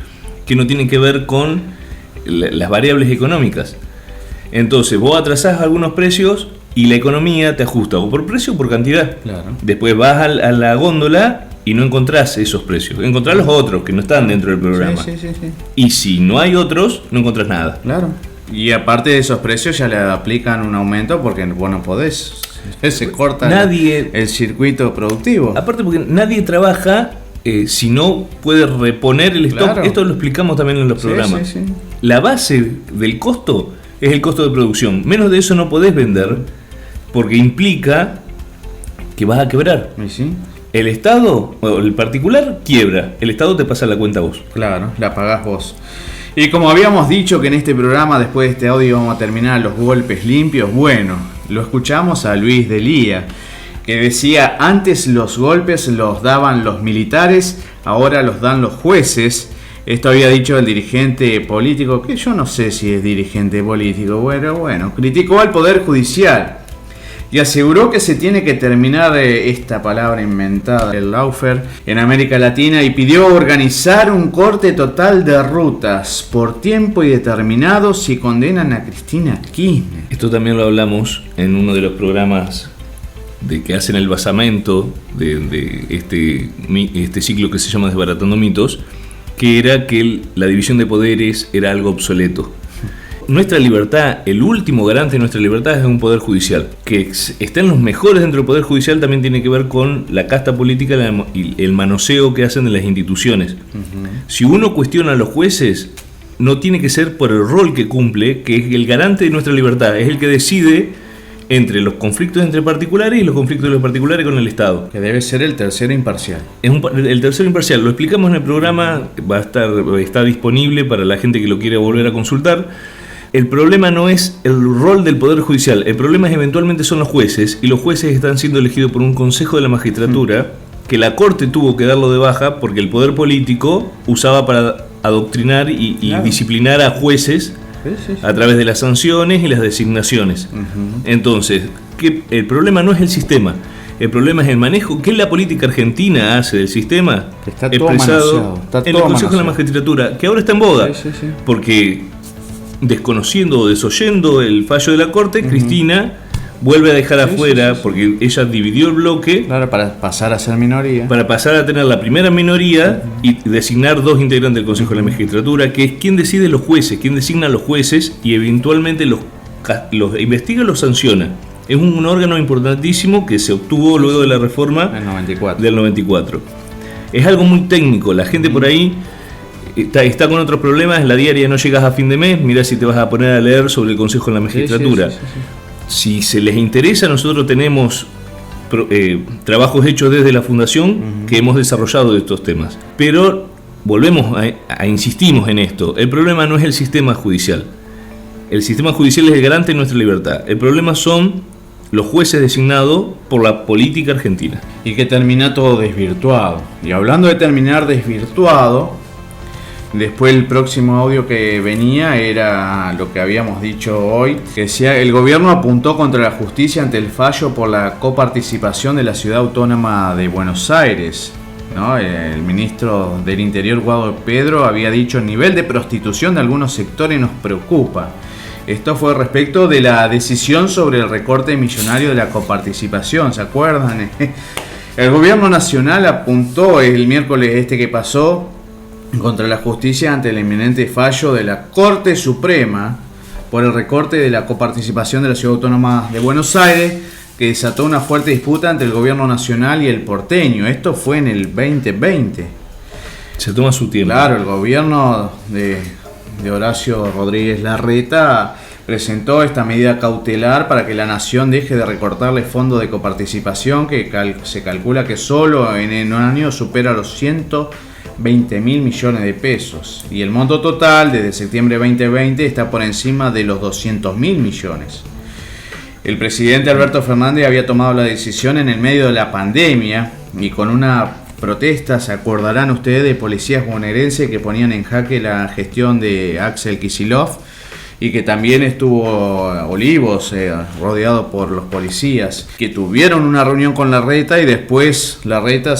que no tiene que ver con las variables económicas. Entonces vos atrasás algunos precios y la economía te ajusta o por precio o por cantidad. Claro. Después vas a la góndola y no encontrás esos precios. Encontrás los otros que no están dentro del programa. Sí. Y si no hay otros, no encontrás nada. Claro. Y aparte de esos precios ya le aplican un aumento porque vos no podés. Se corta el circuito productivo. Aparte porque nadie trabaja si no puede reponer el stock. Claro. Esto lo explicamos también en los programas. Sí. La base del costo es el costo de producción. Menos de eso no podés vender porque implica que vas a quebrar. ¿Sí? El Estado, o el particular, quiebra. El Estado te pasa la cuenta a vos. Claro, la pagás vos. Y como habíamos dicho que en este programa, después de este audio, vamos a terminar los golpes limpios, bueno, lo escuchamos a Luis Delía, que decía, antes los golpes los daban los militares, ahora los dan los jueces. Esto había dicho el dirigente político, que yo no sé si es dirigente político, bueno, criticó al Poder Judicial y aseguró que se tiene que terminar esta palabra inventada, el lawfare, en América Latina, y pidió organizar un corte total de rutas por tiempo indeterminado si condenan a Cristina Kirchner. Esto también lo hablamos en uno de los programas de que hacen el basamento de este ciclo que se llama Desbaratando Mitos, que era que la división de poderes era algo obsoleto. Nuestra libertad, el último garante de nuestra libertad es un poder judicial. Que estén los mejores dentro del poder judicial también tiene que ver con la casta política y el manoseo que hacen de las instituciones. Si uno cuestiona a los jueces, no tiene que ser por el rol que cumple, que es el garante de nuestra libertad, es el que decide entre los conflictos entre particulares y los conflictos de los particulares con el Estado. Que debe ser el tercero imparcial. El tercero imparcial, lo explicamos en el programa, está disponible para la gente que lo quiere volver a consultar. El problema no es el rol del Poder Judicial, el problema es eventualmente son los jueces, y los jueces están siendo elegidos por un consejo de la magistratura, que la Corte tuvo que darlo de baja porque el poder político usaba para adoctrinar y disciplinar a jueces a través de las sanciones y las designaciones. Entonces, el problema no es el sistema, el problema es el manejo que la política argentina hace del sistema, que está todo expresado en el Consejo de la Magistratura, que ahora está en boga, porque desconociendo o desoyendo el fallo de la Corte, Cristina vuelve a dejar afuera, porque ella dividió el bloque. Claro, para pasar a ser minoría. Para pasar a tener la primera minoría y designar 2 integrantes del Consejo de la Magistratura, que es quien decide los jueces, quien designa a los jueces y eventualmente los investiga y los sanciona. Es un órgano importantísimo que se obtuvo luego de la reforma del 94. Es algo muy técnico, la gente por ahí está con otros problemas, en la diaria no llegas a fin de mes, mira si te vas a poner a leer sobre el Consejo de la Magistratura. Si se les interesa, nosotros tenemos trabajos hechos desde la Fundación que hemos desarrollado de estos temas. Pero volvemos insistimos en esto, el problema no es el sistema judicial. El sistema judicial es el garante de nuestra libertad. El problema son los jueces designados por la política argentina. Y que termina todo desvirtuado. Y hablando de terminar desvirtuado, después el próximo audio que venía era lo que habíamos dicho hoy, que decía: el gobierno apuntó contra la justicia ante el fallo por la coparticipación de la Ciudad Autónoma de Buenos Aires, ¿no? El ministro del Interior, Guado Pedro, había dicho: el nivel de prostitución de algunos sectores nos preocupa. Esto fue respecto de la decisión sobre el recorte millonario de la coparticipación, ¿se acuerdan? El gobierno nacional apuntó el miércoles que pasó contra la justicia ante el inminente fallo de la Corte Suprema por el recorte de la coparticipación de la Ciudad Autónoma de Buenos Aires, que desató una fuerte disputa entre el gobierno nacional y el porteño. Esto fue en el 2020. Se toma su tiempo. Claro, el gobierno de Horacio Rodríguez Larreta presentó esta medida cautelar para que la nación deje de recortarle fondos de coparticipación, que se calcula que solo en un año supera los 120.000 millones de pesos, y el monto total desde septiembre de 2020 está por encima de los 200.000 millones. El presidente Alberto Fernández había tomado la decisión en el medio de la pandemia y con una protesta, se acordarán ustedes, de policías bonaerenses que ponían en jaque la gestión de Axel Kicillof, y que también estuvo Olivos rodeado por los policías, que tuvieron una reunión con Larreta y después Larreta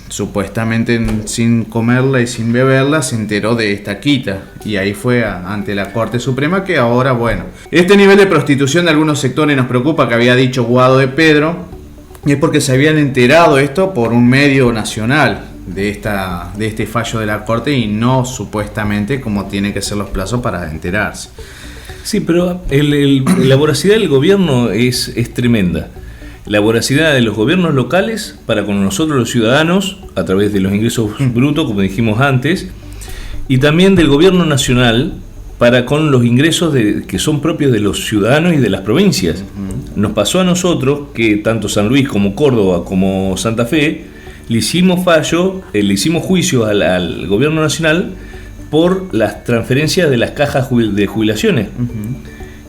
supuestamente sin comerla y sin beberla se enteró de esta quita y ahí fue ante la Corte Suprema, que ahora, bueno, este nivel de prostitución de algunos sectores nos preocupa, que había dicho Guado de Pedro, y es porque se habían enterado esto por un medio nacional de este fallo de la Corte y no supuestamente como tienen que ser los plazos para enterarse. Sí, pero la voracidad del gobierno es tremenda. La voracidad de los gobiernos locales para con nosotros los ciudadanos a través de los ingresos brutos, como dijimos antes, y también del gobierno nacional para con los ingresos que son propios de los ciudadanos y de las provincias. Nos pasó a nosotros que tanto San Luis como Córdoba como Santa Fe le hicimos juicio al gobierno nacional por las transferencias de las cajas de jubilaciones.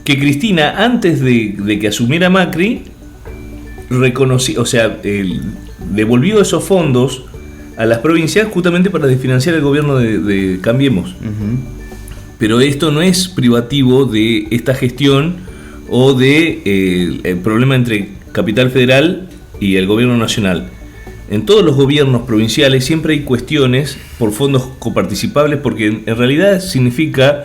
Que Cristina, antes de que asumiera Macri, devolvió esos fondos a las provincias justamente para desfinanciar el gobierno de Cambiemos. Pero esto no es privativo de esta gestión o de el problema entre Capital Federal y el gobierno nacional. En todos los gobiernos provinciales siempre hay cuestiones por fondos coparticipables, porque en realidad significa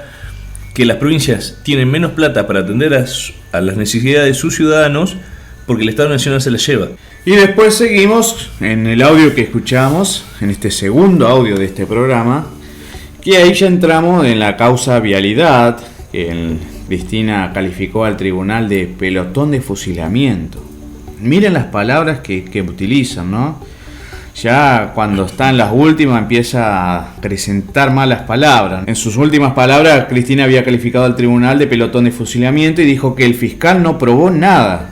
que las provincias tienen menos plata para atender a las necesidades de sus ciudadanos porque el Estado Nacional se las lleva. Y después seguimos en el audio que escuchamos, en este segundo audio de este programa, que ahí ya entramos en la causa vialidad, que Cristina calificó al tribunal de pelotón de fusilamiento. Miren las palabras que utilizan, ¿no? Ya cuando está en las últimas empieza a acrecentar malas palabras. En sus últimas palabras, Cristina había calificado al tribunal de pelotón de fusilamiento y dijo que el fiscal no probó nada.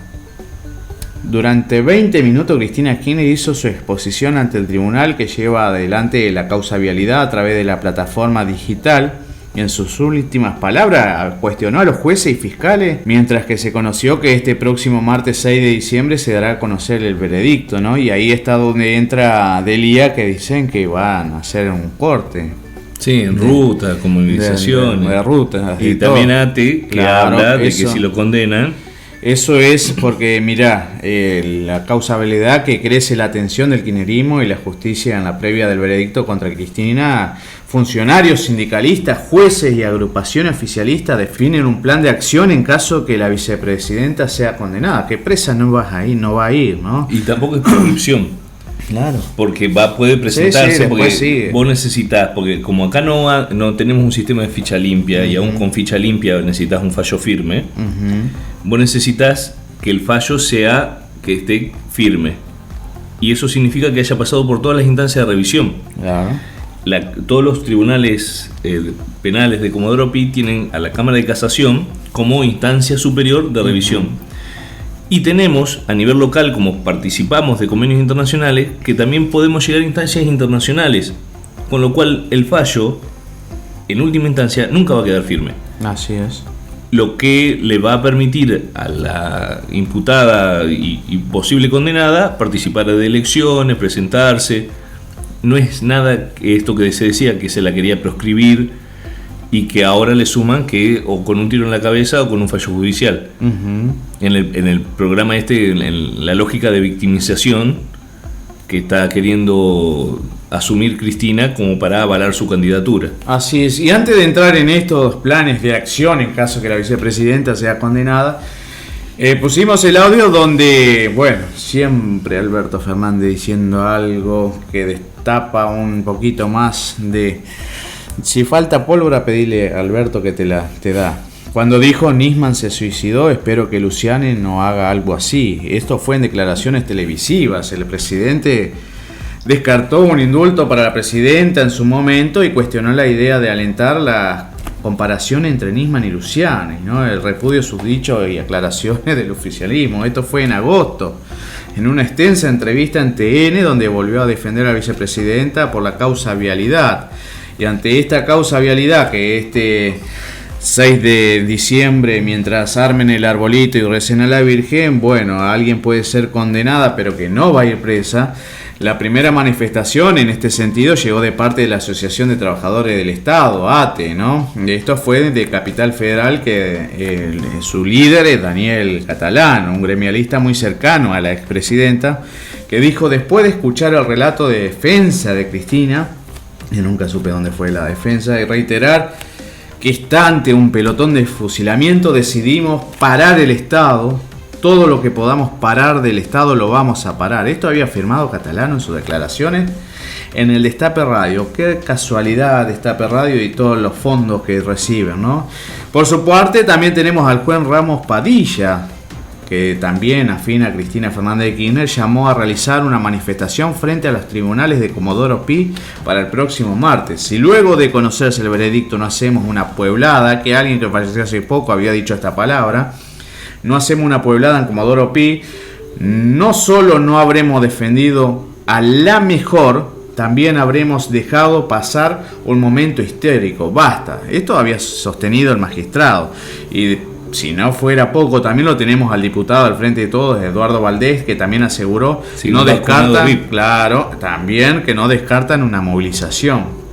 Durante 20 minutos Cristina Kirchner hizo su exposición ante el tribunal, que lleva adelante la causa vialidad a través de la plataforma digital. Y en sus últimas palabras cuestionó a los jueces y fiscales, mientras que se conoció que este próximo martes 6 de diciembre se dará a conocer el veredicto, ¿no? Y ahí está donde entra Delía, que dicen que van a hacer un corte. Sí, en ruta, con movilizaciones. De ruta. Y también ATE, que habla de que si lo condenan. Eso es porque, mirá, la causa vialidad, que crece la tensión del kirchnerismo y la justicia en la previa del veredicto contra Cristina. Funcionarios, sindicalistas, jueces y agrupaciones oficialistas definen un plan de acción en caso que la vicepresidenta sea condenada. Que presa no va a ir, ¿no? Y tampoco es prescripción. Claro. Porque puede presentarse, porque sigue. Vos necesitas, porque como acá no tenemos un sistema de ficha limpia, y aún con ficha limpia necesitas un fallo firme, vos necesitas que el fallo que esté firme. Y eso significa que haya pasado por todas las instancias de revisión. Claro. Todos los tribunales penales de Comodoro Pi tienen a la Cámara de Casación como instancia superior de revisión. Y tenemos a nivel local, como participamos de convenios internacionales, que también podemos llegar a instancias internacionales, con lo cual el fallo, en última instancia, nunca va a quedar firme. Así es. Lo que le va a permitir a la imputada y posible condenada participar de elecciones, presentarse. No es nada esto que se decía, que se la quería proscribir y que ahora le suman que o con un tiro en la cabeza o con un fallo judicial. En el programa en la lógica de victimización que está queriendo asumir Cristina como para avalar su candidatura. Así es. Y antes de entrar en estos planes de acción en caso que la vicepresidenta sea condenada, pusimos el audio donde, bueno, siempre Alberto Fernández diciendo algo que destapa un poquito más de... Si falta pólvora, pedile a Alberto que te da. Cuando dijo Nisman se suicidó, espero que Luciane no haga algo así. Esto fue en declaraciones televisivas. El presidente descartó un indulto para la presidenta en su momento y cuestionó la idea de alentar la comparación entre Nisman y Luciane, ¿no? El repudio a sus dichos y aclaraciones del oficialismo. Esto fue en agosto, en una extensa entrevista en TN, donde volvió a defender a la vicepresidenta por la causa vialidad. Y ante esta causa vialidad, que 6 de diciembre, mientras armen el arbolito y recen a la Virgen, bueno, alguien puede ser condenada, pero que no va a ir presa. La primera manifestación en este sentido llegó de parte de la Asociación de Trabajadores del Estado, ATE, ¿no? Esto fue de Capital Federal, que su líder es Daniel Catalán, un gremialista muy cercano a la expresidenta, que dijo, después de escuchar el relato de defensa de Cristina, y nunca supe dónde fue la defensa, y reiterar que está ante un pelotón de fusilamiento, decidimos parar el Estado. Todo lo que podamos parar del Estado lo vamos a parar. Esto había afirmado Catalano en sus declaraciones en el Destape Radio. Qué casualidad Destape Radio y todos los fondos que reciben, ¿no? Por su parte también tenemos al juez Ramos Padilla, que también afín a Cristina Fernández de Kirchner, llamó a realizar una manifestación frente a los tribunales de Comodoro Pi para el próximo martes. Si luego de conocerse el veredicto no hacemos una pueblada, que alguien que falleció hace poco había dicho esta palabra, no hacemos una pueblada en Comodoro Pi, no solo no habremos defendido a la mejor, también habremos dejado pasar un momento histérico. Basta. Esto había sostenido el magistrado. Y si no fuera poco, también lo tenemos al diputado al Frente de Todos, Eduardo Valdés, que también aseguró, sí, no descartan, claro, también que no descartan una movilización.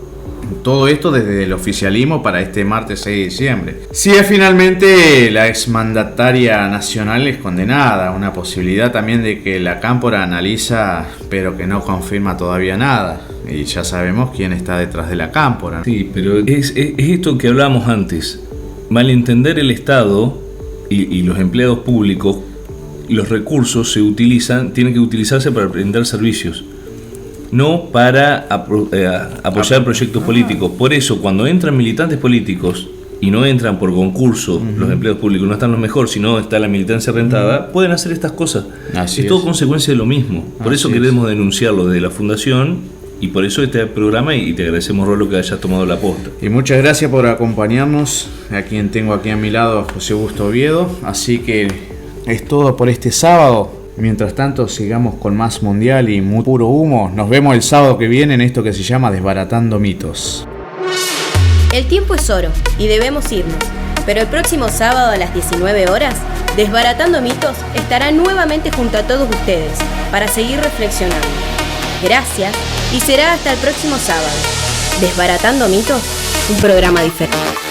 Todo esto desde el oficialismo para este martes 6 de diciembre. Si es finalmente la exmandataria nacional es condenada, una posibilidad también de que la Cámpora analiza, pero que no confirma todavía nada. Y ya sabemos quién está detrás de la Cámpora. Sí, pero es esto que hablábamos antes. Malentender el Estado y los empleados públicos, los recursos tienen que utilizarse para brindar servicios, no para apoyar proyectos políticos. Por eso, cuando entran militantes políticos y no entran por concurso, los empleados públicos no están los mejores, sino está la militancia rentada, pueden hacer estas cosas. Es todo consecuencia de lo mismo. Por eso queremos denunciarlo desde la Fundación, y por eso este programa, y te agradecemos, Rolo, que hayas tomado la posta. Y muchas gracias por acompañarnos, a quien tengo aquí a mi lado, José Augusto Oviedo. Así que es todo por este sábado. Mientras tanto, sigamos con más Mundial y muy puro humo. Nos vemos el sábado que viene en esto que se llama Desbaratando Mitos. El tiempo es oro y debemos irnos. Pero el próximo sábado a las 19 horas, Desbaratando Mitos estará nuevamente junto a todos ustedes para seguir reflexionando. Gracias y será hasta el próximo sábado. Desbaratando Mitos, un programa diferente.